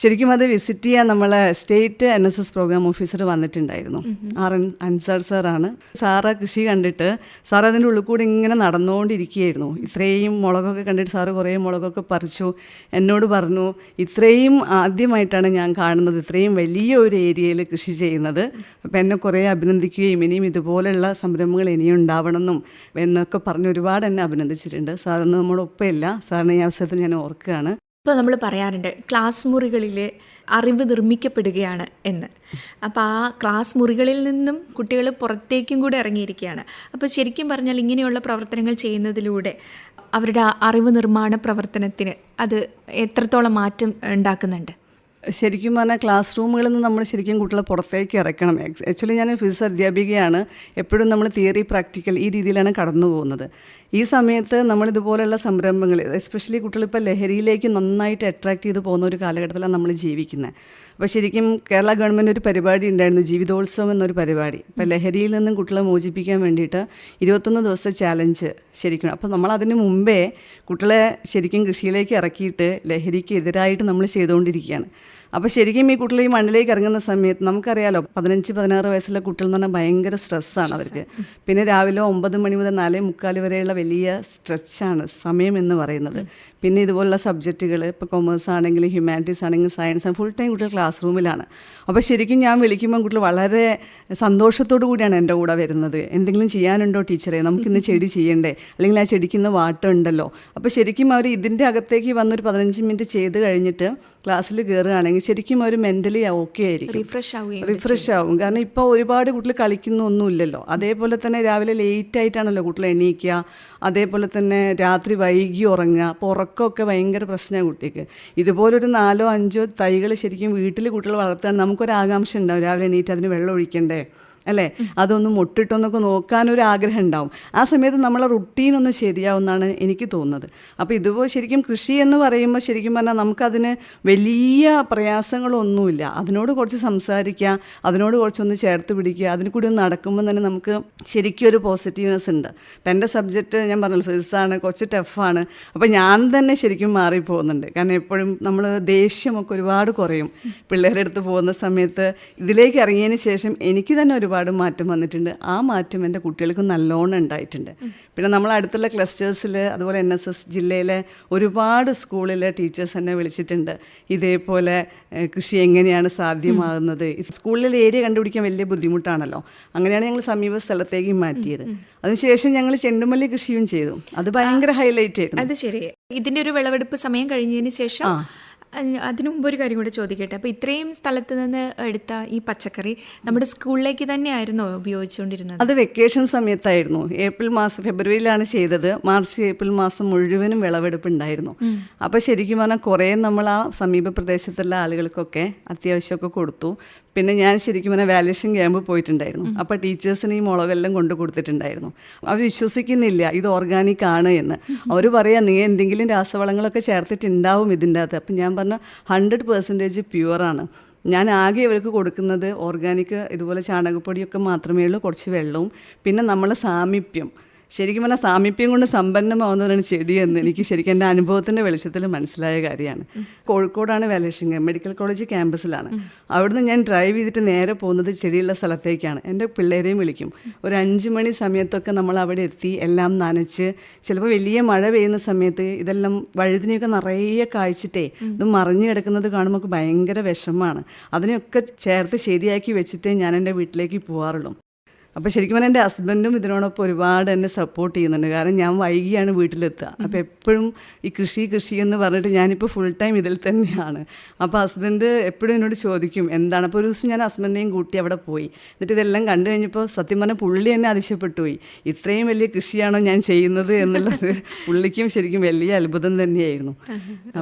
ശരിക്കും അത് വിസിറ്റ് ചെയ്യാൻ നമ്മളെ സ്റ്റേറ്റ് NSS പ്രോഗ്രാം ഓഫീസർ വന്നിട്ടുണ്ടായിരുന്നു. അൻസാർ സാറാണ്. സാറ് കൃഷി കണ്ടിട്ട് സാർ അതിൻ്റെ ഉള്ളിൽ കൂടി ഇങ്ങനെ നടന്നുകൊണ്ടിരിക്കുകയായിരുന്നു. ഇത്രയും മുളകൊക്കെ കണ്ടിട്ട് സാറ് കുറേ മുളകൊക്കെ പറിച്ചു. എന്നോട് പറഞ്ഞു, ഇത്രയും ആദ്യമായിട്ടാണ് ഞാൻ കാണുന്നത് ഇത്രയും വലിയ ഒരു ഏരിയയിൽ കൃഷി ചെയ്യുന്നത്. അപ്പം എന്നെ കുറേ അഭിനന്ദിക്കുകയും ഇനിയും ഇതുപോലെയുള്ള സംരംഭങ്ങൾ ഇനിയും ഉണ്ടാവണമെന്നും എന്നൊക്കെ പറഞ്ഞ് ഒരുപാട് എന്നെ അഭിനന്ദിച്ചിട്ടുണ്ട്. സാറിന് നമ്മുടെ ഒപ്പമില്ല. സാറിന് ഈ അവസരത്തിൽ ഞാൻ ഓർക്കുകയാണ്. ഇപ്പോൾ നമ്മൾ പറയാറുണ്ട് ക്ലാസ് മുറികളിൽ അറിവ് നിർമ്മിക്കപ്പെടുകയാണ് എന്ന്. അപ്പോൾ ആ ക്ലാസ് മുറികളിൽ നിന്നും കുട്ടികൾ പുറത്തേക്കും കൂടെ ഇറങ്ങിയിരിക്കുകയാണ്. അപ്പോൾ ശരിക്കും പറഞ്ഞാൽ ഇങ്ങനെയുള്ള പ്രവർത്തനങ്ങൾ ചെയ്യുന്നതിലൂടെ അവരുടെ അറിവ് നിർമ്മാണ പ്രവർത്തനത്തിന് അത് എത്രത്തോളം മാറ്റം ഉണ്ടാക്കുന്നുണ്ട്? ശരിക്കും പറഞ്ഞാൽ ക്ലാസ് റൂമുകളിൽ നിന്ന് നമ്മൾ ശരിക്കും കുട്ടികളെ പുറത്തേക്ക് ഇറക്കണം. ആക്ച്വലി ഞാൻ ഫിസിക്സ് അധ്യാപികയാണ്. എപ്പോഴും നമ്മൾ തിയറി പ്രാക്ടിക്കൽ ഈ രീതിയിലാണ് കടന്നു പോകുന്നത്. ഈ സമയത്ത് നമ്മളിതുപോലെയുള്ള സംരംഭങ്ങൾ, എസ്പെഷ്യലി കുട്ടികളിപ്പോൾ ലഹരിയിലേക്ക് നന്നായിട്ട് അട്രാക്ട് ചെയ്ത് പോകുന്ന ഒരു കാലഘട്ടത്തിലാണ് നമ്മൾ ജീവിക്കുന്നത്. അപ്പോൾ ശരിക്കും കേരള ഗവൺമെൻറ് ഒരു പരിപാടി ഉണ്ടായിരുന്നു, ജീവിതോത്സവം എന്നൊരു പരിപാടി. അപ്പോൾ ലഹരിയിൽ നിന്നും കുട്ടികളെ മോചിപ്പിക്കാൻ വേണ്ടിയിട്ട് 21 ദിവസത്തെ ചാലഞ്ച് ശരിക്കും. അപ്പോൾ നമ്മൾ അതിന് മുമ്പേ കുട്ടികളെ ശരിക്കും കൃഷിയിലേക്ക് ഇറക്കിയിട്ട് ലഹരിക്ക് എതിരായിട്ട് നമ്മൾ ചെയ്തുകൊണ്ടിരിക്കുകയാണ്. അപ്പോൾ ശരിക്കും ഈ കുട്ടികൾ ഈ മണ്ണിലേക്ക് ഇറങ്ങുന്ന സമയത്ത് നമുക്കറിയാലോ 15-16 വയസ്സുള്ള കുട്ടികൾ എന്ന് പറഞ്ഞാൽ ഭയങ്കര സ്ട്രെസ്സാണ് അവർക്ക്. പിന്നെ രാവിലെ 9 മണി മുതൽ 4:45 വരെയുള്ള വലിയ സ്ട്രെച്ചാണ് സമയം എന്ന് പറയുന്നത്. പിന്നെ ഇതുപോലുള്ള സബ്ജക്റ്റുകൾ ഇപ്പോൾ കൊമേഴ്സ് ആണെങ്കിലും ഹ്യൂമാനിറ്റീസ് ആണെങ്കിലും സയൻസ് ആണ്, ഫുൾ ടൈം കുട്ടികൾ ക്ലാസ് റൂമിലാണ്. അപ്പോൾ ശരിക്കും ഞാൻ വിളിക്കുമ്പോൾ കുട്ടികൾ വളരെ സന്തോഷത്തോടു കൂടിയാണ് എൻ്റെ കൂടെ വരുന്നത്. എന്തെങ്കിലും ചെയ്യാനുണ്ടോ ടീച്ചറെ, നമുക്കിന്ന് ചെടി ചെയ്യണ്ടേ, അല്ലെങ്കിൽ ആ ചെടിക്കുന്ന വാട്ടം ഉണ്ടല്ലോ. അപ്പോൾ ശരിക്കും അവർ ഇതിൻ്റെ അകത്തേക്ക് വന്നൊരു 15 മിനിറ്റ് ചെയ്ത് കഴിഞ്ഞിട്ട് ക്ലാസ്സിൽ കയറുകയാണെങ്കിൽ ശരിക്കും അവർ മെൻ്റലി ഓക്കെ ആയിരിക്കും, റിഫ്രഷ് ആവും. കാരണം ഇപ്പോൾ ഒരുപാട് കുട്ടികൾ കളിക്കുന്നൊന്നുമില്ലല്ലോ. അതേപോലെ തന്നെ രാവിലെ ലേറ്റ് ആയിട്ടാണല്ലോ കുട്ടികൾ എണീക്കുക, അതേപോലെ തന്നെ രാത്രി വൈകി ഉറങ്ങുക. അപ്പോൾ ഉറക്കമൊക്കെ ഭയങ്കര പ്രശ്നമാണ് കുട്ടിക്ക്. ഇതുപോലൊരു 4-5 തൈകൾ ശരിക്കും വീട്ടിൽ കുട്ടികൾ വളർത്തുകയാണ്. നമുക്കൊരാകാംക്ഷ ഉണ്ടാവും, രാവിലെ എണീറ്റ് അതിന് വെള്ളം ഒഴിക്കണ്ടേ അല്ലേ, അതൊന്ന് മുട്ടിട്ടൊന്നൊക്കെ നോക്കാനൊരു ആഗ്രഹം ഉണ്ടാവും. ആ സമയത്ത് നമ്മളെ റുട്ടീനൊന്ന് ശരിയാവുമെന്നാണ് എനിക്ക് തോന്നുന്നത്. അപ്പോൾ ഇതുപോലെ ശരിക്കും കൃഷി എന്ന് പറയുമ്പോൾ ശരിക്കും പറഞ്ഞാൽ നമുക്കതിന് വലിയ പ്രയാസങ്ങളൊന്നുമില്ല. അതിനോട് കുറച്ച് സംസാരിക്കുക, അതിനോട് കുറച്ചൊന്ന് ചേർത്ത് പിടിക്കുക, അതിന് കൂടി ഒന്ന് നടക്കുമ്പോൾ തന്നെ നമുക്ക് ശരിക്കും ഒരു പോസിറ്റീവ്നെസ് ഉണ്ട്. അപ്പം എൻ്റെ സബ്ജക്റ്റ് ഞാൻ പറഞ്ഞല്ലോ ഫിസിക്സാണ്, കുറച്ച് ടഫാണ്. അപ്പോൾ ഞാൻ തന്നെ ശരിക്കും മാറിപ്പോകുന്നുണ്ട്. കാരണം എപ്പോഴും നമ്മൾ ദേഷ്യമൊക്കെ ഒരുപാട് കുറയും പിള്ളേരുടെ അടുത്ത് പോകുന്ന സമയത്ത്. ഇതിലേക്ക് ഇറങ്ങിയതിന് ശേഷം എനിക്ക് തന്നെ ഒരുപാട് മാറ്റം വന്നിട്ടുണ്ട്. ആ മാറ്റം എൻ്റെ കുട്ടികൾക്ക് നല്ലോണം ഉണ്ടായിട്ടുണ്ട്. പിന്നെ നമ്മൾ അടുത്തുള്ള ക്ലസ്റ്റേഴ്സിൽ അതുപോലെ NSS ജില്ലയിലെ ഒരുപാട് സ്കൂളിലെ ടീച്ചേഴ്സ് എന്നെ വിളിച്ചിട്ടുണ്ട്. ഇതേപോലെ കൃഷി എങ്ങനെയാണ് സാധ്യമാകുന്നത്. സ്കൂളിലെ ഏരിയ കണ്ടുപിടിക്കാൻ വലിയ ബുദ്ധിമുട്ടാണല്ലോ. അങ്ങനെയാണ് ഞങ്ങൾ സമീപ സ്ഥലത്തേക്ക് മാറ്റിയത്. അതിനുശേഷം ഞങ്ങൾ ചെണ്ടുമല്ലി കൃഷിയും ചെയ്തു. അത് ഭയങ്കര ഹൈലൈറ്റ് ആയിരുന്നു. അത് ശരി. ഇതിൻ്റെ ഒരു വിളവെടുപ്പ് സമയം കഴിഞ്ഞതിന് ശേഷം അതിനു മുമ്പ് ഒരു കാര്യം കൂടെ ചോദിക്കട്ടെ. അപ്പോൾ ഇത്രയും സ്ഥലത്ത് നിന്ന് എടുത്ത ഈ പച്ചക്കറി നമ്മുടെ സ്കൂളിലേക്ക് തന്നെയായിരുന്നോ ഉപയോഗിച്ചുകൊണ്ടിരുന്നത്? അത് വെക്കേഷൻ സമയത്തായിരുന്നു. ഫെബ്രുവരിയിലാണ് ചെയ്തത്. March-April മാസം മുഴുവനും വിളവെടുപ്പ് ഉണ്ടായിരുന്നു. അപ്പോൾ ശരിക്കും പറഞ്ഞാൽ കുറേ നമ്മൾ ആ സമീപ പ്രദേശത്തുള്ള ആളുകൾക്കൊക്കെ അത്യാവശ്യമൊക്കെ കൊടുത്തു. പിന്നെ ഞാൻ ശരിക്കും പറഞ്ഞാൽ വാല്യുവേഷൻ ക്യാമ്പ് പോയിട്ടുണ്ടായിരുന്നു. അപ്പോൾ ടീച്ചേഴ്സിന് ഈ മുളകെല്ലാം കൊണ്ട് കൊടുത്തിട്ടുണ്ടായിരുന്നു. അവർ വിശ്വസിക്കുന്നില്ല ഇത് ഓർഗാനിക് ആണ് എന്ന്. അവർ പറയാം നീ എന്തെങ്കിലും രാസവളങ്ങളൊക്കെ ചേർത്തിട്ടുണ്ടാവും ഇതിൻ്റെ അകത്ത്. അപ്പം ഞാൻ പറഞ്ഞു 100% പ്യുവറാണ്. ഞാൻ ആകെ ഇവർക്ക് കൊടുക്കുന്നത് ഓർഗാനിക് ഇതുപോലെ ചാണകപ്പൊടിയൊക്കെ മാത്രമേ ഉള്ളൂ, കുറച്ച് വെള്ളവും. പിന്നെ നമ്മൾ സാമീപ്യം, ശരിക്കും പറഞ്ഞാൽ സാമീപ്യം കൊണ്ട് സമ്പന്നമാവുന്നതാണ് ചെടിയെന്ന് എനിക്ക് ശരിക്കും എൻ്റെ അനുഭവത്തിൻ്റെ വെളിച്ചത്തിൽ മനസ്സിലായ കാര്യമാണ്. കോഴിക്കോടാണ് വാല്യുവേഷൻ ക്യാമ്പ്, മെഡിക്കൽ കോളേജ് ക്യാമ്പസിലാണ്. അവിടുന്ന് ഞാൻ ഡ്രൈവ് ചെയ്തിട്ട് നേരെ പോകുന്നത് ചെടിയുള്ള സ്ഥലത്തേക്കാണ്. എൻ്റെ പിള്ളേരെയും വിളിക്കും. ഒരു 5 മണി സമയത്തൊക്കെ നമ്മൾ അവിടെ എത്തി എല്ലാം നനച്ച്, ചിലപ്പോൾ വലിയ മഴ പെയ്യുന്ന സമയത്ത് ഇതെല്ലാം വഴുതിനെയൊക്കെ നിറയെ കായ്ച്ചിട്ടേ ഇത് മറിഞ്ഞു കിടക്കുന്നത് കാണുമ്പോൾ ഭയങ്കര വിഷമമാണ്. അതിനെയൊക്കെ ചേർത്ത് ശരിയാക്കി വെച്ചിട്ടേ ഞാൻ എൻ്റെ വീട്ടിലേക്ക് പോകാറുള്ളൂ. അപ്പോൾ ശരിക്കും പറഞ്ഞാൽ എൻ്റെ ഹസ്ബൻഡും ഇതിനോടൊപ്പം ഒരുപാട് എന്നെ സപ്പോർട്ട് ചെയ്യുന്നുണ്ട്. കാരണം ഞാൻ വൈകിയാണ് വീട്ടിലെത്തുക. അപ്പോൾ എപ്പോഴും ഈ കൃഷി എന്ന് പറഞ്ഞിട്ട് ഞാനിപ്പോൾ ഫുൾ ടൈം ഇതിൽ തന്നെയാണ്. അപ്പോൾ ഹസ്ബൻഡ് എപ്പോഴും എന്നോട് ചോദിക്കും എന്താണ്. അപ്പോൾ ഒരു ദിവസം ഞാൻ ഹസ്ബൻഡിനെയും കൂട്ടി അവിടെ പോയി. എന്നിട്ട് ഇതെല്ലാം കണ്ടു കഴിഞ്ഞപ്പോൾ സത്യം പറഞ്ഞാൽ പുള്ളി എന്നെ അതിശയപ്പെട്ടു പോയി. ഇത്രയും വലിയ കൃഷിയാണോ ഞാൻ ചെയ്യുന്നത് എന്നുള്ളത് പുള്ളിക്കും ശരിക്കും വലിയ അത്ഭുതം തന്നെയായിരുന്നു.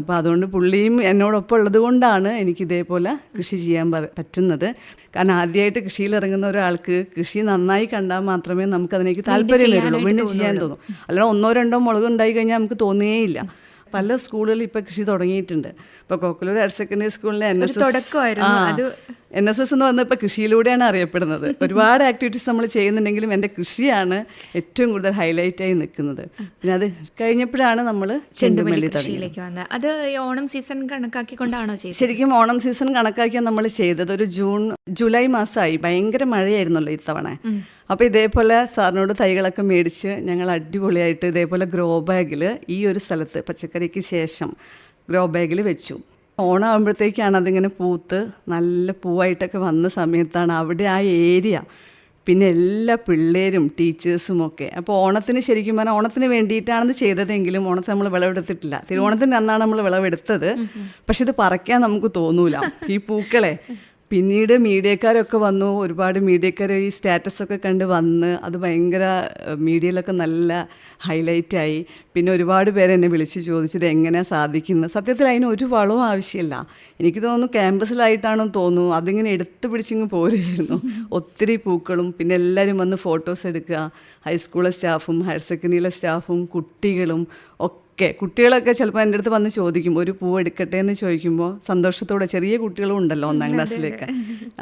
അപ്പോൾ അതുകൊണ്ട് പുള്ളിയും എന്നോടൊപ്പം ഉള്ളത് കൊണ്ടാണ് എനിക്ക് ഇതേപോലെ കൃഷി ചെയ്യാൻ പറ്റുന്നത്. കാരണം ആദ്യമായിട്ട് കൃഷിയിൽ ഇറങ്ങുന്ന ഒരാൾക്ക് കൃഷി നന്നായി കണ്ടാൽ മാത്രമേ നമുക്കതിലേക്ക് താല്പര്യം വരുള്ളൂ, വീണ്ടും ചെയ്യാൻ തോന്നും. അല്ലാതെ 1-2 മുളക് ഉണ്ടായി കഴിഞ്ഞാൽ നമുക്ക് തോന്നുകയേയില്ല. പല സ്കൂളുകളിൽ ഇപ്പോൾ കൃഷി തുടങ്ങിയിട്ടുണ്ട്. ഇപ്പോൾ കോക്കലൂർ ഹയർ സെക്കൻഡറി സ്കൂളിലെ NSS NSS എന്ന് പറഞ്ഞാൽ ഇപ്പോൾ കൃഷിയിലൂടെയാണ് അറിയപ്പെടുന്നത്. ഒരുപാട് ആക്ടിവിറ്റീസ് നമ്മൾ ചെയ്യുന്നുണ്ടെങ്കിലും എൻ്റെ കൃഷിയാണ് ഏറ്റവും കൂടുതൽ ഹൈലൈറ്റായി നിൽക്കുന്നത്. പിന്നെ അത് കഴിഞ്ഞപ്പോഴാണ് നമ്മൾ ചെണ്ടുമല്ലി കൃഷിയിലേക്ക് വന്നത്. അത് ഈ ഓണം സീസൺ കണക്കാക്കിക്കൊണ്ടാണോ ചെയ്തത്? ശരിക്കും ഓണം സീസൺ കണക്കാക്കിയാണ് നമ്മൾ ചെയ്തത്. ഒരു ജൂലൈ മാസമായി, ഭയങ്കര മഴയായിരുന്നല്ലോ ഇത്തവണ. അപ്പോൾ ഇതേപോലെ സാറിനോട് തൈകളൊക്കെ മേടിച്ച് ഞങ്ങൾ അടിപൊളിയായിട്ട് ഇതേപോലെ ഗ്രോ ബാഗിൽ ഈ ഒരു സ്ഥലത്ത് പച്ചക്കറിക്ക് ശേഷം ഗ്രോ ബാഗിൽ വെച്ചു. ഓണം ആകുമ്പോഴത്തേക്കാണ് അതിങ്ങനെ പൂത്ത് നല്ല പൂവായിട്ടൊക്കെ വന്ന സമയത്താണ് അവിടെ ആ ഏരിയ, പിന്നെ എല്ലാ പിള്ളേരും ടീച്ചേഴ്സും ഒക്കെ. അപ്പോൾ ഓണത്തിന് ശരിക്കും പറഞ്ഞാൽ ഓണത്തിന് വേണ്ടിയിട്ടാണെന്ന് ചെയ്തതെങ്കിലും ഓണത്തിന് നമ്മൾ വിളവെടുത്തിട്ടില്ല. തിരുവോണത്തിൻ്റെ അന്നാണ് നമ്മൾ വിളവെടുത്തത്. പക്ഷെ ഇത് പറിക്കാൻ നമുക്ക് തോന്നൂല ഈ പൂക്കളെ. പിന്നീട് മീഡിയക്കാരൊക്കെ വന്നു, ഒരുപാട് മീഡിയക്കാർ ഈ സ്റ്റാറ്റസൊക്കെ കണ്ട് വന്ന് അത് ഭയങ്കര മീഡിയയിലൊക്കെ നല്ല ഹൈലൈറ്റായി. പിന്നെ ഒരുപാട് പേര് എന്നെ വിളിച്ച് ചോദിച്ചത് എങ്ങനെയാണ് സാധിക്കുന്നത്. സത്യത്തിൽ അതിന് ഒരു വളവും ആവശ്യമില്ല. എനിക്ക് തോന്നുന്നു ക്യാമ്പസിലായിട്ടാണെന്ന് തോന്നുന്നു അതിങ്ങനെ എടുത്ത് പിടിച്ചിങ്ങ് പോരുകയായിരുന്നു. ഒത്തിരി പൂക്കളും പിന്നെ എല്ലാവരും വന്ന് ഫോട്ടോസ് എടുക്കുക. ഹൈസ്കൂളിലെ സ്റ്റാഫും ഹയർ സെക്കൻഡറിയിലെ സ്റ്റാഫും കുട്ടികളും ഒക്കെ. കുട്ടികളൊക്കെ ചിലപ്പോൾ എൻ്റെ അടുത്ത് വന്ന് ചോദിക്കും ഒരു പൂ എടുക്കട്ടെ എന്ന് ചോദിക്കുമ്പോൾ സന്തോഷത്തോടെ, ചെറിയ കുട്ടികളും ഉണ്ടല്ലോ 1ാം ക്ലാസ്സിലേക്ക്.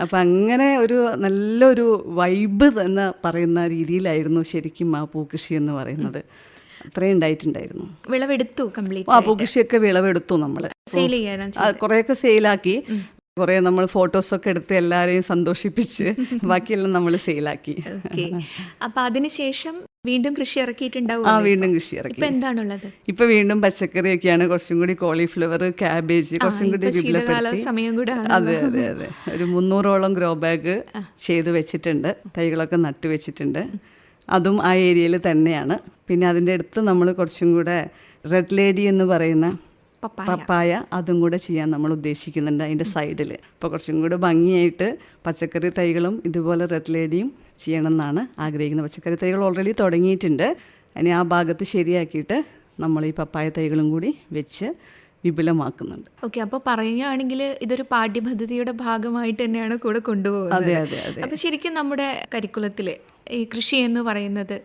അപ്പം അങ്ങനെ ഒരു നല്ലൊരു വൈബ് എന്ന് പറയുന്ന രീതിയിലായിരുന്നു ശരിക്കും ആ പൂക്കൃഷി എന്ന് പറയുന്നത്. അത്രയും ഉണ്ടായിട്ടുണ്ടായിരുന്നു. വിളവെടുത്തു കംപ്ലീറ്റ്? ആ പൂക്കൃഷിയൊക്കെ വിളവെടുത്തു. നമ്മൾ കുറേയൊക്കെ സെയിലാക്കി, കുറേ നമ്മൾ ഫോട്ടോസൊക്കെ എടുത്ത് എല്ലാവരെയും സന്തോഷിപ്പിച്ച് ബാക്കിയെല്ലാം നമ്മൾ സെയിലാക്കി. അപ്പം അതിനുശേഷം വീണ്ടും കൃഷി ഇറക്കിയിട്ടുണ്ടാവും? വീണ്ടും കൃഷി ഇറക്കി. എന്താണുള്ളത്? ഇപ്പൊ വീണ്ടും പച്ചക്കറിയൊക്കെയാണ്. കുറച്ചും കൂടി കോളിഫ്ലവർ, ക്യാബേജ് കുറച്ചും കൂടി വിപുലപ്പെടുത്തി. അതെ അതെ അതെ, ഒരു 300ഓളം ഗ്രോ ബാഗ് ചെയ്ത് വെച്ചിട്ടുണ്ട്. തൈകളൊക്കെ നട്ടു വെച്ചിട്ടുണ്ട്. അതും ആ ഏരിയയിൽ തന്നെയാണ്. പിന്നെ അതിൻ്റെ അടുത്ത് നമ്മൾ കുറച്ചും കൂടെ റെഡ് ലേഡി എന്ന് പറയുന്ന പപ്പായ അതും കൂടെ ചെയ്യാൻ നമ്മൾ ഉദ്ദേശിക്കുന്നുണ്ട് അതിൻ്റെ സൈഡിൽ. അപ്പോൾ കുറച്ചും കൂടെ ഭംഗിയായിട്ട് പച്ചക്കറി തൈകളും ഇതുപോലെ റെഡ് ലേഡിയും ചെയ്യണമെന്നാണ് ആഗ്രഹിക്കുന്നത്. പച്ചക്കറി തൈകൾ ഓൾറെഡി തുടങ്ങിയിട്ടുണ്ട്. ഇനി ആ ഭാഗത്ത് ശരിയാക്കിയിട്ട് നമ്മൾ ഈ പപ്പായ തൈകളും കൂടി വെച്ച് വിപുലമാക്കുന്നുണ്ട്. ഓക്കെ, അപ്പോൾ പറയുകയാണെങ്കിൽ ഇതൊരു പാഠ്യപദ്ധതിയുടെ ഭാഗമായിട്ട് തന്നെയാണ് കൂടെ കൊണ്ടുപോകുന്നത്. അതെ അതെ അതെ. അപ്പോൾ ശരിക്കും നമ്മുടെ കരിക്കുലത്തിൽ ഈ കൃഷി എന്ന് പറയുന്നത്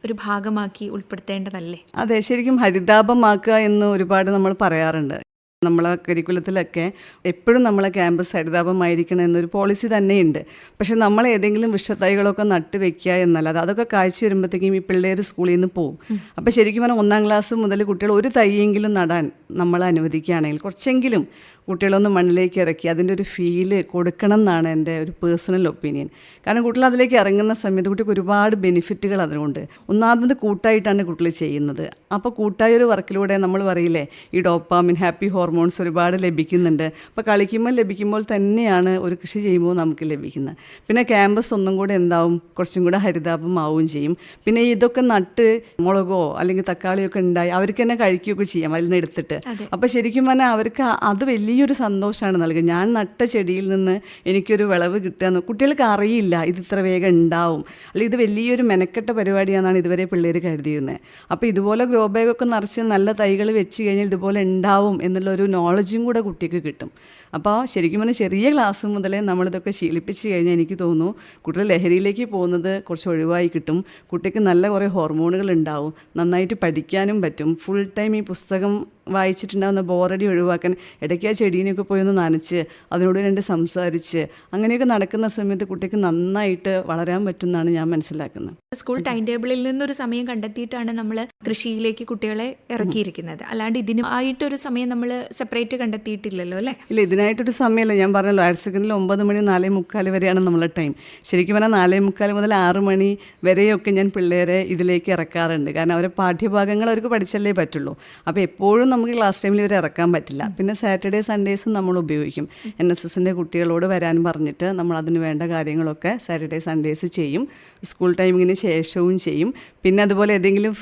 ഒരു ഭാഗമാക്കി ഉൾപ്പെടുത്തേണ്ടതല്ലേ? അതെ, ശരിക്കും ഹരിതാപമാക്കുക എന്ന് ഒരുപാട് നമ്മൾ പറയാറുണ്ട്. നമ്മളെ കരിക്കുലത്തിലൊക്കെ എപ്പോഴും നമ്മളെ ക്യാമ്പസ് ഹരിതാപമായിരിക്കണം എന്നൊരു പോളിസി തന്നെയുണ്ട്. പക്ഷെ നമ്മൾ ഏതെങ്കിലും വിഷത്തൈകളൊക്കെ നട്ട് വെക്കുക എന്നല്ലാതെ അതൊക്കെ കാഴ്ച വരുമ്പോഴത്തേക്കും ഈ പിള്ളേർ സ്കൂളിൽ നിന്ന് പോകും. അപ്പോൾ ശരിക്കും പറഞ്ഞാൽ 1ാം ക്ലാസ് മുതൽ കുട്ടികൾ ഒരു തൈയെങ്കിലും നടാൻ നമ്മൾ അനുവദിക്കുകയാണെങ്കിൽ കുറച്ചെങ്കിലും കുട്ടികളൊന്ന് മണ്ണിലേക്ക് ഇറക്കി അതിൻ്റെ ഒരു ഫീല് കൊടുക്കണം എന്നാണ് എൻ്റെ ഒരു പേഴ്സണൽ ഒപ്പീനിയൻ. കാരണം കുട്ടികൾ അതിലേക്ക് ഇറങ്ങുന്ന സമയത്ത് കുട്ടിക്ക് ഒരുപാട് ബെനിഫിറ്റുകൾ അതിനുണ്ട്. ഒന്നാമത് കൂട്ടായിട്ടാണ് കുട്ടികൾ ചെയ്യുന്നത്. അപ്പോൾ കൂട്ടായ ഒരു വർക്കിലൂടെ നമ്മൾ പറയില്ലേ ഈ ഡോപ്പാമിൻ, ഹാപ്പി ഹോർമോൺസ് ഒരുപാട് ലഭിക്കുന്നുണ്ട്. അപ്പോൾ കളിക്കുമ്പോൾ തന്നെയാണ് ഒരു കൃഷി ചെയ്യുമ്പോൾ നമുക്ക് ലഭിക്കുന്നത്. പിന്നെ ക്യാമ്പസ് ഒന്നും കൂടെ എന്താവും, കുറച്ചും കൂടെ ഹരിതാപമാവുകയും ചെയ്യും. പിന്നെ ഇതൊക്കെ നട്ട് മുളകോ അല്ലെങ്കിൽ തക്കാളിയൊക്കെ ഉണ്ടായി അവർക്ക് തന്നെ കഴിക്കുകയൊക്കെ ചെയ്യാം അതിൽ നിന്ന് എടുത്തിട്ട്. അപ്പോൾ ശരിക്കും പറഞ്ഞാൽ അവർക്ക് അത് വലിയൊരു സന്തോഷമാണ് നൽകുക. ഞാൻ നട്ട ചെടിയിൽ നിന്ന് എനിക്കൊരു വിളവ് കിട്ടുകയെന്ന് കുട്ടികൾക്ക് അറിയില്ല ഇത് ഇത്ര വേഗം ഉണ്ടാവും, അല്ലെങ്കിൽ ഇത് വലിയൊരു മെനക്കെട്ട പരിപാടിയാണെന്നാണ് ഇതുവരെ പിള്ളേർ കരുതിയിരുന്നത്. അപ്പോൾ ഇതുപോലെ ഗ്രോ ബാഗൊക്കെ നിറച്ച് നല്ല തൈകൾ വെച്ച് കഴിഞ്ഞാൽ ഇതുപോലെ ഉണ്ടാവും എന്നുള്ളൊരു നോളജും കൂടെ കുട്ടിക്ക് കിട്ടും. അപ്പോൾ ശരിക്കും പറഞ്ഞാൽ ചെറിയ ക്ലാസ് മുതലേ നമ്മളിതൊക്കെ ശീലിപ്പിച്ച് കഴിഞ്ഞാൽ എനിക്ക് തോന്നുന്നു കുട്ടികൾ ലഹരിയിലേക്ക് പോകുന്നത് കുറച്ച് ഒഴിവായി കിട്ടും. കുട്ടിക്ക് നല്ല കുറേ ഹോർമോണുകൾ ഉണ്ടാവും, നന്നായിട്ട് പഠിക്കാനും പറ്റും. ഫുൾ ടൈം ഈ പുസ്തകം വായിച്ചിട്ടുണ്ടാകുന്ന ബോറടി ഒഴിവാക്കാൻ ഇടയ്ക്ക് ആ ചെടീനെയൊക്കെ പോയി ഒന്ന് നനച്ച് അതിനോട് 2 സംസാരിച്ച് അങ്ങനെയൊക്കെ നടക്കുന്ന സമയത്ത് കുട്ടിക്ക് നന്നായിട്ട് വളരാൻ പറ്റുമെന്നാണ് ഞാൻ മനസ്സിലാക്കുന്നത്. സ്കൂൾ ടൈം ടേബിളിൽ നിന്നൊരു സമയം കണ്ടെത്തിയിട്ടാണ് നമ്മൾ കൃഷിയിലേക്ക് കുട്ടികളെ ഇറക്കിയിരിക്കുന്നത്. അല്ലാണ്ട് ഇതിന് ആയിട്ടൊരു സമയം നമ്മൾ സെപ്പറേറ്റ് കണ്ടെത്തിയിട്ടില്ലല്ലോ അല്ലേ? ഇല്ല, ഇതിനായിട്ടൊരു സമയമല്ല. ഞാൻ പറഞ്ഞല്ലോ ഹയർ സെക്കൻഡറിയിൽ 9 മണി 4:45 വരെയാണ് നമ്മളെ ടൈം. ശരിക്കും പറഞ്ഞാൽ 4:45 മുതൽ 6 മണി വരെയൊക്കെ ഞാൻ പിള്ളേരെ ഇതിലേക്ക് ഇറക്കാറുണ്ട്. കാരണം അവരെ പാഠ്യഭാഗങ്ങൾ അവർക്ക് പഠിച്ചല്ലേ പറ്റുള്ളൂ. അപ്പോൾ എപ്പോഴും നമുക്ക് ക്ലാസ് ടൈമിൽ ഇവരെ ഇറക്കാൻ പറ്റില്ല. പിന്നെ സാറ്റർഡേ സൺഡേസും നമ്മൾ ഉപയോഗിക്കും. NSSൻ്റെ കുട്ടികളോട് വരാൻ പറഞ്ഞിട്ട് നമ്മൾ അതിന് വേണ്ട കാര്യങ്ങളൊക്കെ സാറ്റർഡേ സൺഡേസ് ചെയ്യും. സ്കൂൾ ടൈമിങ്ങിന് ശേഷവും ചെയ്യും. പിന്നെ അതുപോലെ ഏതെങ്കിലും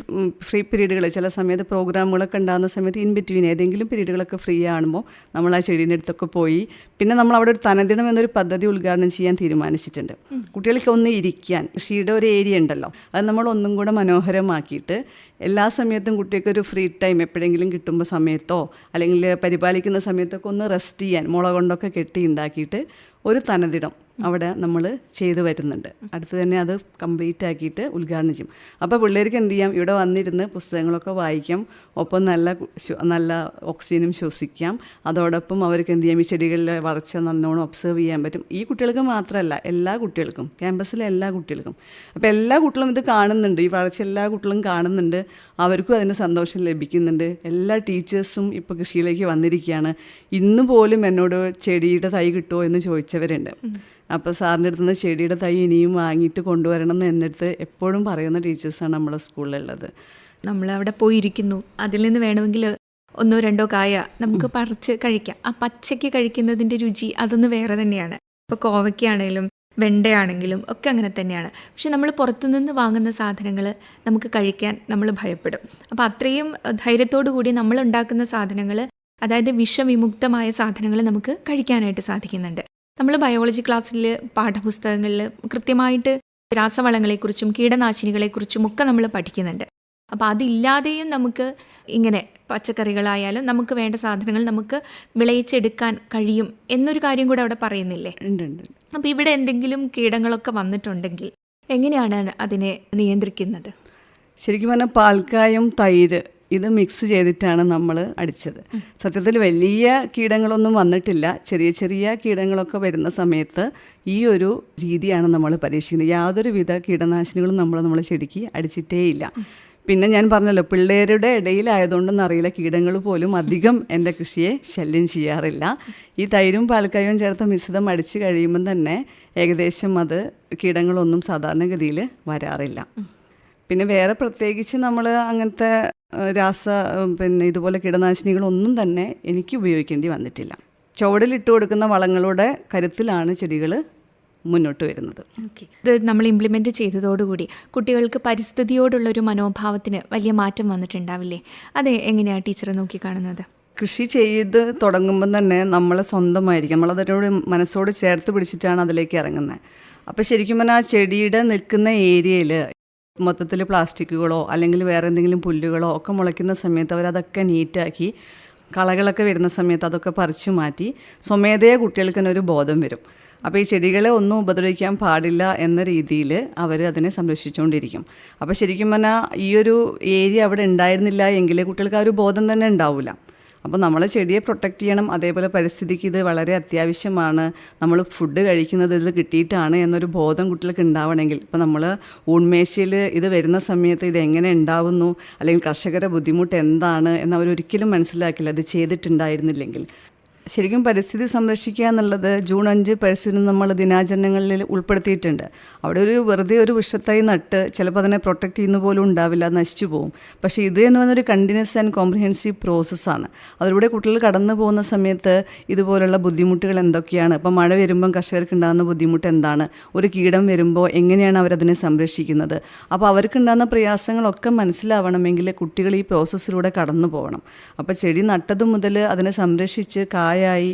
ഫ്രീ പീരീഡുകൾ ചില സമയത്ത് പ്രോഗ്രാമുകളൊക്കെ ഉണ്ടാകുന്ന സമയത്ത് ഇൻ ബിറ്റ്വീൻ ഏതെങ്കിലും പീരീഡുകളൊക്കെ ഫ്രീ ആകുമ്പോൾ നമ്മൾ ആ ചെടീൻ്റെ അടുത്തൊക്കെ പോയി. പിന്നെ നമ്മൾ അവിടെ ഒരു തനദിനം എന്നൊരു പദ്ധതി ഉദ്ഘാടനം ചെയ്യാൻ തീരുമാനിച്ചിട്ടുണ്ട്. കുട്ടികൾക്ക് ഒന്ന് ഇരിക്കാൻ കൃഷിയുടെ ഒരു ഏരിയ ഉണ്ടല്ലോ, അത് നമ്മൾ ഒന്നും കൂടെ മനോഹരമാക്കിയിട്ട് എല്ലാ സമയത്തും കുട്ടികൾക്കൊരു ഫ്രീ ടൈം എപ്പോഴെങ്കിലും കിട്ടുമ്പോൾ സമയത്തോ അല്ലെങ്കിൽ പരിപാലിക്കുന്ന സമയത്തൊക്കെ ഒന്ന് റെസ്റ്റ് ചെയ്യാൻ മുള കൊണ്ടൊക്കെ കെട്ടി ഉണ്ടാക്കിയിട്ട് ഒരു തനതിടം അവിടെ നമ്മൾ ചെയ്തു വരുന്നുണ്ട്. അടുത്ത് തന്നെ അത് കംപ്ലീറ്റ് ആക്കിയിട്ട് ഉദ്ഘാടനം ചെയ്യും. അപ്പോൾ പിള്ളേർക്ക് എന്ത് ചെയ്യാം, ഇവിടെ വന്നിരുന്ന് പുസ്തകങ്ങളൊക്കെ വായിക്കാം, ഒപ്പം നല്ല ഓക്സിജനും ശ്വസിക്കാം. അതോടൊപ്പം അവർക്ക് എന്ത് ചെയ്യാം, ഈ ചെടികളിലെ വളർച്ച നല്ലോണം ഒബ്സർവ് ചെയ്യാൻ പറ്റും. ഈ കുട്ടികൾക്ക് മാത്രമല്ല, എല്ലാ കുട്ടികൾക്കും, ക്യാമ്പസിലെ എല്ലാ കുട്ടികൾക്കും. അപ്പോൾ എല്ലാ കുട്ടികളും ഇത് കാണുന്നുണ്ട്, ഈ വളർച്ച എല്ലാ കുട്ടികളും കാണുന്നുണ്ട്, അവർക്കും അതിന് സന്തോഷം ലഭിക്കുന്നുണ്ട്. എല്ലാ ടീച്ചേഴ്സും ഇപ്പോൾ കൃഷിയിലേക്ക് വന്നിരിക്കുകയാണ്. ഇന്ന് പോലും എന്നോട് ചെടിയുടെ തൈ കിട്ടുമോ എന്ന് ചോദിച്ചവരുണ്ട്. അപ്പോൾ സാറിൻ്റെ അടുത്ത് നിന്ന് ചെടിയുടെ തൈ ഇനിയും വാങ്ങിയിട്ട് കൊണ്ടുവരണം എന്ന് എൻ്റെ അടുത്ത് എപ്പോഴും പറയുന്ന ടീച്ചേഴ്സാണ് നമ്മുടെ സ്കൂളിലുള്ളത്. നമ്മൾ അവിടെ പോയിരിക്കുന്നു, അതിൽ നിന്ന് വേണമെങ്കിൽ 1-2 കായ നമുക്ക് പറിച്ച് കഴിക്കാം. ആ പച്ചയ്ക്ക് കഴിക്കുന്നതിൻ്റെ രുചി അതൊന്ന് വേറെ തന്നെയാണ്. ഇപ്പോൾ കോവയ്ക്കാണെങ്കിലും വെണ്ടയാണെങ്കിലും ഒക്കെ അങ്ങനെ തന്നെയാണ്. പക്ഷെ നമ്മൾ പുറത്തുനിന്ന് വാങ്ങുന്ന സാധനങ്ങൾ നമുക്ക് കഴിക്കാൻ നമ്മൾ ഭയപ്പെടും. അപ്പോൾ അത്രയും ധൈര്യത്തോടു കൂടി നമ്മൾ ഉണ്ടാക്കുന്ന സാധനങ്ങൾ, അതായത് വിഷവിമുക്തമായ സാധനങ്ങൾ നമുക്ക് കഴിക്കാനായിട്ട് സാധിക്കുന്നുണ്ട്. നമ്മൾ ബയോളജി ക്ലാസ്സിൽ പാഠപുസ്തകങ്ങളിൽ കൃത്യമായിട്ട് രാസവളങ്ങളെക്കുറിച്ചും കീടനാശിനികളെക്കുറിച്ചും ഒക്കെ നമ്മൾ പഠിക്കുന്നുണ്ട്. അപ്പോൾ അതില്ലാതെയും നമുക്ക് ഇങ്ങനെ പച്ചക്കറികളായാലും നമുക്ക് വേണ്ട സാധനങ്ങൾ നമുക്ക് വിളയിച്ചെടുക്കാൻ കഴിയും എന്നൊരു കാര്യം കൂടെ അവിടെ പറയുന്നില്ലേ? ഉണ്ട്. അപ്പോൾ ഇവിടെ എന്തെങ്കിലും കീടങ്ങളൊക്കെ വന്നിട്ടുണ്ടെങ്കിൽ എങ്ങനെയാണ് അതിനെ നിയന്ത്രിക്കുന്നത്? ശരിക്കും പറഞ്ഞാൽ പാൽക്കായും തൈര് ഇത് മിക്സ് ചെയ്തിട്ടാണ് നമ്മൾ അടിച്ചത്. സത്യത്തിൽ വലിയ കീടങ്ങളൊന്നും വന്നിട്ടില്ല. ചെറിയ ചെറിയ കീടങ്ങളൊക്കെ വരുന്ന സമയത്ത് ഈ ഒരു രീതിയാണ് നമ്മൾ പരീക്ഷിക്കുന്നത്. യാതൊരുവിധ കീടനാശിനികളും നമ്മൾ ചെടിക്ക് അടിച്ചിട്ടേയില്ല. പിന്നെ ഞാൻ പറഞ്ഞല്ലോ, പിള്ളേരുടെ ഇടയിലായതുകൊണ്ടെന്ന് അറിയില്ല, കീടങ്ങൾ പോലും അധികം എൻ്റെ കൃഷിയെ ശല്യം ചെയ്യാറില്ല. ഈ തൈരും പാൽക്കായും ചേർത്ത് മിശ്രിതം അടിച്ച് കഴിയുമ്പം തന്നെ ഏകദേശം അത് കീടങ്ങളൊന്നും സാധാരണഗതിയിൽ വരാറില്ല. പിന്നെ വേറെ പ്രത്യേകിച്ച് നമ്മൾ അങ്ങനത്തെ ഇതുപോലെ കീടനാശിനികളൊന്നും തന്നെ എനിക്ക് ഉപയോഗിക്കേണ്ടി വന്നിട്ടില്ല. ചുവടിലിട്ട് കൊടുക്കുന്ന വളങ്ങളുടെ കരുത്തിലാണ് ചെടികൾ മുന്നോട്ട് വരുന്നത്. ഓക്കെ, ഇത് നമ്മൾ ഇംപ്ലിമെൻറ്റ് ചെയ്തതോടുകൂടി കുട്ടികൾക്ക് പരിസ്ഥിതിയോടുള്ളൊരു മനോഭാവത്തിന് വലിയ മാറ്റം വന്നിട്ടുണ്ടാവില്ലേ? അത് എങ്ങനെയാണ് ടീച്ചർ നോക്കിക്കാണുന്നത്? കൃഷി ചെയ്ത് തുടങ്ങുമ്പം തന്നെ നമ്മൾ സ്വന്തമായിരിക്കും, നമ്മളതിനോട് മനസ്സോട് ചേർത്ത് പിടിച്ചിട്ടാണ് അതിലേക്ക് ഇറങ്ങുന്നത്. അപ്പോൾ ശരിക്കും പറഞ്ഞാൽ ആ ചെടിയുടെ നിൽക്കുന്ന ഏരിയയിൽ മൊത്തത്തിൽ പ്ലാസ്റ്റിക്കുകളോ അല്ലെങ്കിൽ വേറെ എന്തെങ്കിലും പുല്ലുകളോ ഒക്കെ മുളയ്ക്കുന്ന സമയത്ത് അവരതൊക്കെ നീറ്റാക്കി, കളകളൊക്കെ വരുന്ന സമയത്ത് അതൊക്കെ പറിച്ചു മാറ്റി സ്വമേധയാ കുട്ടികൾക്ക് തന്നെ ഒരു ബോധം വരും. അപ്പോൾ ഈ ചെടികളെ ഒന്നും ഉപദ്രവിക്കാൻ പാടില്ല എന്ന രീതിയിൽ അവർ അതിനെ സംരക്ഷിച്ചുകൊണ്ടിരിക്കും. അപ്പോൾ ശരിക്കും പറഞ്ഞാൽ ഈ ഒരു ഏരിയ അവിടെ ഉണ്ടായിരുന്നില്ല എങ്കിൽ കുട്ടികൾക്ക് ആ ഒരു ബോധം തന്നെ ഉണ്ടാവില്ല. അപ്പോൾ നമ്മൾ ചെടിയെ പ്രൊട്ടക്റ്റ് ചെയ്യണം. അതേപോലെ പരിസ്ഥിതിക്ക് ഇത് വളരെ അത്യാവശ്യമാണ്. നമ്മൾ ഫുഡ് കഴിക്കുന്നത് ഇത് കിട്ടിയിട്ടാണ് എന്നൊരു ബോധം കുട്ടികൾക്ക് ഉണ്ടാവണമെങ്കിൽ, ഇപ്പോൾ നമ്മൾ ഊൺമേശയിൽ ഇത് വരുന്ന സമയത്ത് ഇതെങ്ങനെ ഉണ്ടാവുന്നു, അല്ലെങ്കിൽ കർഷകരുടെ ബുദ്ധിമുട്ട് എന്താണ് എന്നവരൊരിക്കലും മനസ്സിലാക്കില്ല ഇത് ചെയ്തിട്ടുണ്ടായിരുന്നില്ലെങ്കിൽ. ശരിക്കും പരിസ്ഥിതി സംരക്ഷിക്കുക എന്നുള്ളത് ജൂൺ 5 പരിസ്ഥിതി നമ്മൾ ദിനാചരണങ്ങളിൽ ഉൾപ്പെടുത്തിയിട്ടുണ്ട്. അവിടെ വെറുതെ ഒരു വൃക്ഷത്തൈ നട്ട് ചിലപ്പോൾ അതിനെ പ്രൊട്ടക്റ്റ് ചെയ്യുന്ന പോലും ഉണ്ടാവില്ല, നശിച്ചു പോകും. പക്ഷേ ഇത് എന്ന് പറയുന്നൊരു കണ്ടിന്യൂസ് ആൻഡ് കോംപ്രിഹെൻസീവ് പ്രോസസ്സാണ്. അതിലൂടെ കുട്ടികൾ കടന്നു പോകുന്ന സമയത്ത് ഇതുപോലുള്ള ബുദ്ധിമുട്ടുകൾ എന്തൊക്കെയാണ്, ഇപ്പോൾ മഴ വരുമ്പം കർഷകർക്ക് ഉണ്ടാകുന്ന ബുദ്ധിമുട്ട് എന്താണ്, ഒരു കീടം വരുമ്പോൾ എങ്ങനെയാണ് അവരതിനെ സംരക്ഷിക്കുന്നത്, അപ്പോൾ അവർക്കുണ്ടാകുന്ന പ്രയാസങ്ങളൊക്കെ മനസ്സിലാവണമെങ്കിൽ കുട്ടികൾ ഈ പ്രോസസ്സിലൂടെ കടന്നു പോകണം. അപ്പോൾ ചെടി നട്ടതു മുതൽ അതിനെ സംരക്ഷിച്ച് കായായി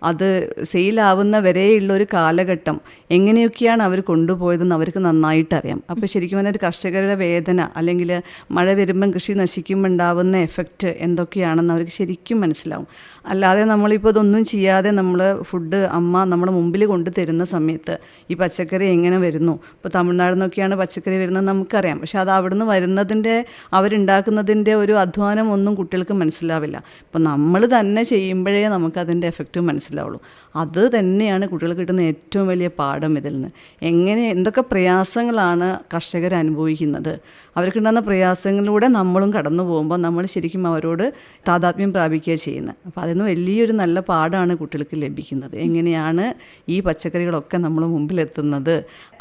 അത് സെയിലാവുന്ന വരെയുള്ളൊരു കാലഘട്ടം എങ്ങനെയൊക്കെയാണ് അവർ കൊണ്ടുപോയതെന്ന് അവർക്ക് നന്നായിട്ടറിയാം. അപ്പോൾ ശരിക്കും പറഞ്ഞാൽ ഒരു കർഷകരുടെ വേദന അല്ലെങ്കിൽ മഴ വരുമ്പം കൃഷി നശിക്കുമ്പോൾ ഉണ്ടാവുന്ന എഫക്റ്റ് എന്തൊക്കെയാണെന്ന് അവർക്ക് ശരിക്കും മനസ്സിലാവും. അല്ലാതെ നമ്മളിപ്പോൾ ഇതൊന്നും ചെയ്യാതെ നമ്മൾ ഫുഡ് അമ്മ നമ്മുടെ മുമ്പിൽ കൊണ്ടു തരുന്ന സമയത്ത് ഈ പച്ചക്കറി എങ്ങനെ വരുന്നു, ഇപ്പോൾ തമിഴ്നാട് നിന്നൊക്കെയാണ് പച്ചക്കറി വരുന്നത് നമുക്കറിയാം, പക്ഷെ അത് അവിടുന്ന് വരുന്നതിൻ്റെ അവരുണ്ടാക്കുന്നതിൻ്റെ ഒരു അധ്വാനം ഒന്നും കുട്ടികൾക്ക് മനസ്സിലാവില്ല. ഇപ്പോൾ നമ്മൾ തന്നെ ചെയ്യുമ്പോഴേ നമുക്കതിൻ്റെ എഫക്റ്റ് മനസ്സിലാവുള്ളൂ. അത് തന്നെയാണ് കുട്ടികൾക്ക് കിട്ടുന്ന ഏറ്റവും വലിയ പാഠം ഇതിൽ നിന്ന്. എന്തൊക്കെ പ്രയാസങ്ങളാണ് കർഷകർ അനുഭവിക്കുന്നത്, അവർക്കുണ്ടാകുന്ന പ്രയാസങ്ങളിലൂടെ നമ്മളും കടന്നു പോകുമ്പോൾ നമ്മൾ ശരിക്കും അവരോട് താതാത്മ്യം പ്രാപിക്കുക ചെയ്യുന്നത്. അപ്പോൾ അതിന് വലിയൊരു നല്ല പാഠമാണ് കുട്ടികൾക്ക് ലഭിക്കുന്നത്. എങ്ങനെയാണ് ഈ പച്ചക്കറികളൊക്കെ നമ്മൾ മുമ്പിലെത്തുന്നത്,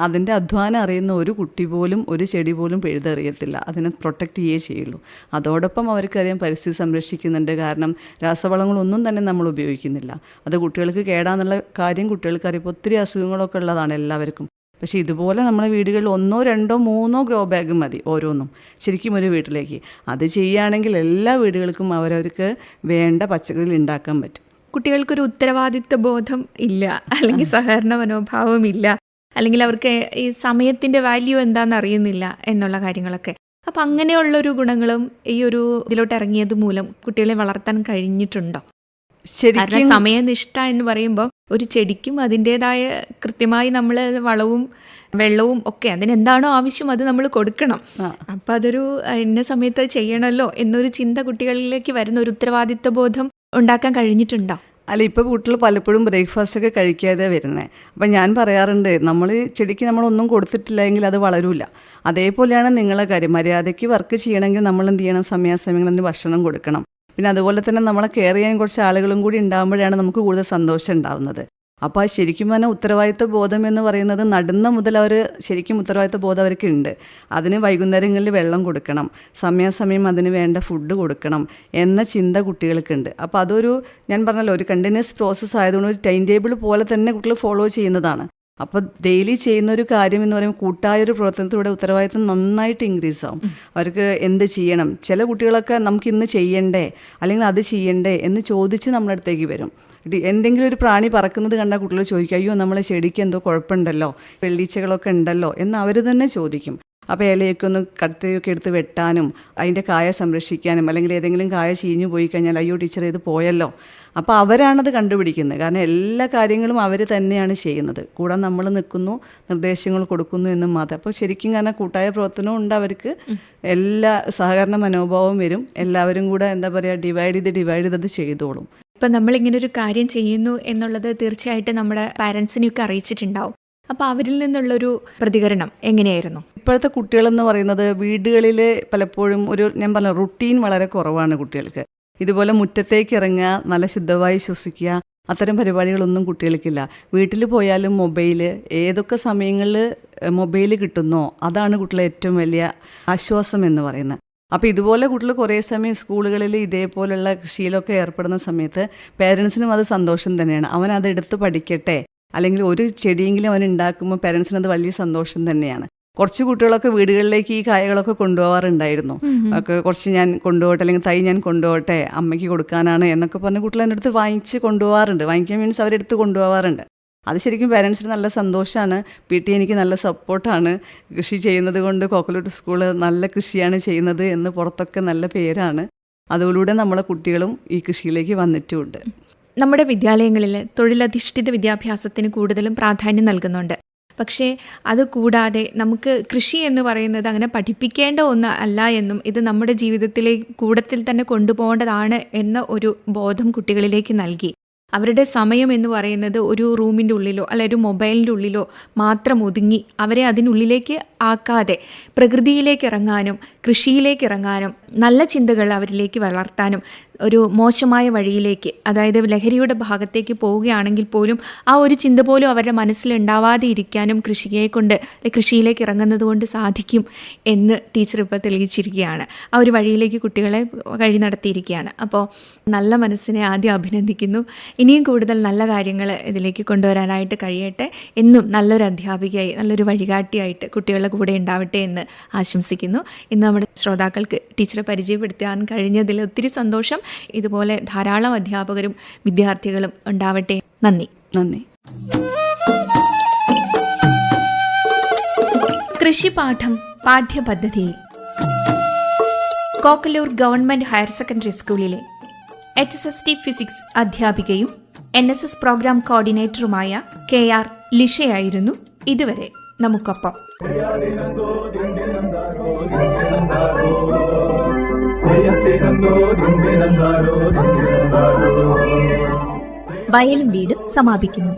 അതിൻ്റെ അധ്വാനം അറിയുന്ന ഒരു കുട്ടി പോലും ഒരു ചെടി പോലും പിഴുതെറിയത്തില്ല, അതിനെ പ്രൊട്ടക്റ്റ് ചെയ്യുകയേ ചെയ്യുള്ളൂ. അതോടൊപ്പം അവർക്കറിയാം പരിസ്ഥിതി സംരക്ഷിക്കുന്നുണ്ട്. കാരണം രാസവളങ്ങളൊന്നും തന്നെ നമ്മൾ ഉപയോഗിക്കുന്നില്ല. അത് കുട്ടികൾക്ക് കേടാന്നുള്ള കാര്യം കുട്ടികൾക്കറിയാം. ഇപ്പോൾ ഒത്തിരി അസുഖങ്ങളൊക്കെ ഉള്ളതാണ് എല്ലാവർക്കും. പക്ഷേ ഇതുപോലെ നമ്മളെ വീടുകളിൽ 1, 2, 3 ഗ്രോ ബാഗ് മതി ഓരോന്നും ശരിക്കും ഒരു വീട്ടിലേക്ക്. അത് ചെയ്യുകയാണെങ്കിൽ എല്ലാ വീടുകൾക്കും അവരവർക്ക് വേണ്ട പച്ചക്കറികൾ ഉണ്ടാക്കാൻ പറ്റും. കുട്ടികൾക്കൊരു ഉത്തരവാദിത്വ ബോധം ഇല്ല, അല്ലെങ്കിൽ സഹകരണ മനോഭാവം ഇല്ല, അല്ലെങ്കിൽ അവർക്ക് ഈ സമയത്തിൻ്റെ വാല്യൂ എന്താണെന്ന് അറിയുന്നില്ല എന്നുള്ള കാര്യങ്ങളൊക്കെ. അപ്പം അങ്ങനെയുള്ളൊരു ഗുണങ്ങളും ഈ ഒരു ഇതിലോട്ട് ഇറങ്ങിയത് മൂലം കുട്ടികളെ വളർത്താൻ കഴിഞ്ഞിട്ടുണ്ടോ? കാരണം സമയനിഷ്ഠ എന്ന് പറയുമ്പോൾ ഒരു ചെടിക്കും അതിൻ്റെതായ കൃത്യമായി നമ്മൾ വളവും വെള്ളവും ഒക്കെ അതിനെന്താണോ ആവശ്യം അത് നമ്മൾ കൊടുക്കണം. അപ്പം അതൊരു ഇന്ന സമയത്ത് ചെയ്യണമല്ലോ എന്നൊരു ചിന്ത കുട്ടികളിലേക്ക് വരുന്ന ഒരു ഉത്തരവാദിത്വ ബോധം ഉണ്ടാക്കാൻ കഴിഞ്ഞിട്ടുണ്ടോ? അല്ല, ഇപ്പോൾ വീട്ടിൽ പലപ്പോഴും ബ്രേക്ക്ഫാസ്റ്റ് ഒക്കെ കഴിക്കാതെ വരുന്നത്. അപ്പം ഞാൻ പറയാറുണ്ട്, നമ്മൾ ചെടിക്ക് നമ്മളൊന്നും കൊടുത്തിട്ടില്ല എങ്കിൽ അത് വളരൂല. അതേപോലെയാണ് നിങ്ങളെ കാര്യം. മര്യാദയ്ക്ക് വർക്ക് ചെയ്യണമെങ്കിൽ നമ്മൾ എന്ത് ചെയ്യണം? സമയാസമയങ്ങളിൽ അതിന് ഭക്ഷണം കൊടുക്കണം. പിന്നെ അതുപോലെ തന്നെ നമ്മളെ കെയർ ചെയ്യാൻ കുറച്ച് ആളുകളും കൂടി ഉണ്ടാകുമ്പോഴാണ് നമുക്ക് കൂടുതൽ സന്തോഷം ഉണ്ടാകുന്നത്. അപ്പോൾ ശരിക്കും പറഞ്ഞാൽ ഉത്തരവാദിത്വ ബോധം എന്ന് പറയുന്നത് നടുന്ന മുതൽ അവർ ശരിക്കും ഉത്തരവാദിത്വ ബോധം അവർക്ക് ഉണ്ട്. അതിന് വൈകുന്നേരങ്ങളിൽ വെള്ളം കൊടുക്കണം, സമയാസമയം അതിന് വേണ്ട ഫുഡ് കൊടുക്കണം എന്ന ചിന്ത കുട്ടികൾക്കുണ്ട്. അപ്പോൾ അതൊരു ഞാൻ പറഞ്ഞല്ലോ ഒരു കണ്ടിന്യൂസ് പ്രോസസ്സ് ആയതുകൊണ്ട് ഒരു ടൈം ടേബിൾ പോലെ തന്നെ കുട്ടികൾ ഫോളോ ചെയ്യുന്നതാണ്. അപ്പോൾ ഡെയിലി ചെയ്യുന്ന ഒരു കാര്യം എന്ന് പറയുമ്പോൾ കൂട്ടായൊരു പ്രവർത്തനത്തിലൂടെ ഉത്തരവാദിത്വം നന്നായിട്ട് ഇൻക്രീസ് ആവും. അവർക്ക് എന്ത് ചെയ്യണം, ചില കുട്ടികളൊക്കെ നമുക്കിന്ന് ചെയ്യണ്ടേ അല്ലെങ്കിൽ അത് ചെയ്യണ്ടേ എന്ന് ചോദിച്ച് നമ്മുടെ അടുത്തേക്ക് വരും. എന്തെങ്കിലും ഒരു പ്രാണി പറക്കുന്നത് കണ്ടാൽ കുട്ടികൾ ചോദിക്കും, അയ്യോ നമ്മളെ ചെടിക്ക് എന്തോ കുഴപ്പമുണ്ടല്ലോ, വെള്ളീച്ചകളൊക്കെ ഉണ്ടല്ലോ എന്ന് അവർ തന്നെ ചോദിക്കും. അപ്പോൾ ഇലയൊക്കെ ഒന്ന് കത്തിയൊക്കെ എടുത്ത് വെട്ടാനും അതിൻ്റെ കായ സംരക്ഷിക്കാനും അല്ലെങ്കിൽ ഏതെങ്കിലും കായ ചീഞ്ഞു പോയി കഴിഞ്ഞാൽ അയ്യോ ടീച്ചർ ഇത് പോയല്ലോ. അപ്പോൾ അവരാണത് കണ്ടുപിടിക്കുന്നത്. കാരണം എല്ലാ കാര്യങ്ങളും അവർ തന്നെയാണ് ചെയ്യുന്നത്. കൂടെ നമ്മൾ നിൽക്കുന്നു, നിർദ്ദേശങ്ങൾ കൊടുക്കുന്നു എന്നും മാത്രം. അപ്പോൾ ശരിക്കും കാരണം കൂട്ടായ പ്രവർത്തനവും ഉണ്ട് അവർക്ക്. എല്ലാ സഹകരണ മനോഭാവവും വരും. എല്ലാവരും കൂടെ എന്താ പറയുക ഡിവൈഡ് ചെയ്ത് അത് ചെയ്തോളും. ഇപ്പം നമ്മളിങ്ങനെ ഒരു കാര്യം ചെയ്യുന്നു എന്നുള്ളത് തീർച്ചയായിട്ടും നമ്മുടെ പാരൻസിനെയൊക്കെ അറിയിച്ചിട്ടുണ്ടാവും. അപ്പോൾ അവരിൽ നിന്നുള്ളൊരു പ്രതികരണം എങ്ങനെയായിരുന്നു? ഇപ്പോഴത്തെ കുട്ടികളെന്ന് പറയുന്നത് വീടുകളിൽ പലപ്പോഴും ഞാൻ പറഞ്ഞ റുട്ടീൻ വളരെ കുറവാണ് കുട്ടികൾക്ക്. ഇതുപോലെ മുറ്റത്തേക്ക് ഇറങ്ങുക, നല്ല ശുദ്ധവായു ശ്വസിക്കുക, അത്തരം പരിപാടികളൊന്നും കുട്ടികൾക്കില്ല. വീട്ടിൽ പോയാലും മൊബൈൽ, ഏതൊക്കെ സമയങ്ങളിൽ മൊബൈൽ കിട്ടുന്നോ അതാണ് കുട്ടികളെ ഏറ്റവും വലിയ ആശ്വാസം എന്ന് പറയുന്നത്. അപ്പോൾ ഇതുപോലെ കുട്ടികൾ കുറേ സമയം സ്കൂളുകളിൽ ഇതേപോലുള്ള കൃഷിയിലൊക്കെ ഏർപ്പെടുന്ന സമയത്ത് പേരൻസിനും അത് സന്തോഷം തന്നെയാണ്. അവൻ അതെടുത്ത് പഠിക്കട്ടെ, അല്ലെങ്കിൽ ഒരു ചെടിയെങ്കിലും അവൻ ഉണ്ടാക്കുമ്പോൾ പേരൻസിന് അത് വലിയ സന്തോഷം തന്നെയാണ്. കുറച്ച് കുട്ടികളൊക്കെ വീടുകളിലേക്ക് ഈ കായകളൊക്കെ കൊണ്ടുപോകാറുണ്ടായിരുന്നു. ഒക്കെ കുറച്ച് ഞാൻ കൊണ്ടുപോകട്ടെ, അല്ലെങ്കിൽ തൈ ഞാൻ കൊണ്ടുപോകട്ടെ, അമ്മയ്ക്ക് കൊടുക്കാനാണ് എന്നൊക്കെ പറഞ്ഞ് കുട്ടികൾ എൻ്റെ അടുത്ത് വാങ്ങിച്ച് കൊണ്ടുപോകാറുണ്ട്. വാങ്ങിക്കാൻ മീൻസ് അവരെടുത്ത് കൊണ്ടുപോകാറുണ്ട്. അത് ശരിക്കും പേരൻസിന് നല്ല സന്തോഷമാണ്. PT എനിക്ക് നല്ല സപ്പോർട്ടാണ്. കൃഷി ചെയ്യുന്നത് കൊണ്ട് കോക്കലോട്ട് സ്കൂൾ നല്ല കൃഷിയാണ് ചെയ്യുന്നത് എന്ന് പുറത്തൊക്കെ നല്ല പേരാണ്. അതിലൂടെ നമ്മളെ കുട്ടികളും ഈ കൃഷിയിലേക്ക് വന്നിട്ടുമുണ്ട്. നമ്മുടെ വിദ്യാലയങ്ങളിൽ തൊഴിലധിഷ്ഠിത വിദ്യാഭ്യാസത്തിന് കൂടുതലും പ്രാധാന്യം നൽകുന്നുണ്ട്. പക്ഷേ അത് കൂടാതെ നമുക്ക് കൃഷി എന്ന് പറയുന്നത് അങ്ങനെ പഠിപ്പിക്കേണ്ട ഒന്ന് അല്ല എന്നും ഇത് നമ്മുടെ ജീവിതത്തിലെ കൂടത്തിൽ തന്നെ കൊണ്ടുപോകേണ്ടതാണ് എന്ന ഒരു ബോധം കുട്ടികളിലേക്ക് നൽകി അവരുടെ സമയം എന്ന് പറയുന്നത് ഒരു റൂമിൻ്റെ ഉള്ളിലോ അല്ല ഒരു മൊബൈലിൻ്റെ ഉള്ളിലോ മാത്രം ഒതുങ്ങി അവരെ അതിനുള്ളിലേക്ക് ആക്കാതെ പ്രകൃതിയിലേക്ക് ഇറങ്ങാനും കൃഷിയിലേക്ക് ഇറങ്ങാനും നല്ല ചിന്തകൾ അവരിലേക്ക് വളർത്താനും ഒരു മോശമായ വഴിയിലേക്ക് അതായത് ലഹരിയുടെ ഭാഗത്തേക്ക് പോവുകയാണെങ്കിൽ പോലും ആ ഒരു ചിന്ത പോലും അവരുടെ മനസ്സിലുണ്ടാവാതെ ഇരിക്കാനും കൃഷിയിലേക്ക് ഇറങ്ങുന്നത് കൊണ്ട് സാധിക്കും എന്ന് ടീച്ചർ ഇപ്പോൾ തെളിയിച്ചിരിക്കുകയാണ്. ആ ഒരു വഴിയിലേക്ക് കുട്ടികളെ വഴി നടത്തിയിരിക്കുകയാണ്. അപ്പോൾ നല്ല മനസ്സിനെ ആദ്യം അഭിനന്ദിക്കുന്നു. ഇനിയും കൂടുതൽ നല്ല കാര്യങ്ങൾ ഇതിലേക്ക് കൊണ്ടുവരാനായിട്ട് കഴിയട്ടെ. എന്നും നല്ലൊരു അധ്യാപികയായി നല്ലൊരു വഴികാട്ടിയായിട്ട് കുട്ടികളുടെ കൂടെ ഉണ്ടാവട്ടെ എന്ന് ആശംസിക്കുന്നു. ഇന്ന് നമ്മുടെ ശ്രോതാക്കൾക്ക് ടീച്ചറെ പരിചയപ്പെടുത്താൻ കഴിഞ്ഞതിൽ ഒത്തിരി സന്തോഷം. ഇതുപോലെ ധാരാളം അധ്യാപകരും വിദ്യാർത്ഥികളും ഉണ്ടാവട്ടെ. നന്ദി. കൃഷിപാഠം പാഠ്യപദ്ധതിയിൽ കോക്കലൂർ ഗവൺമെന്റ് ഹയർ സെക്കൻഡറി സ്കൂളിലെ HSST ഫിസിക്സ് അധ്യാപികയും NSS പ്രോഗ്രാം കോർഡിനേറ്ററുമായ KR ലിഷയായിരുന്നു ഇതുവരെ നമുക്കൊപ്പം. വയലും വീടും സമാപിക്കുന്നു.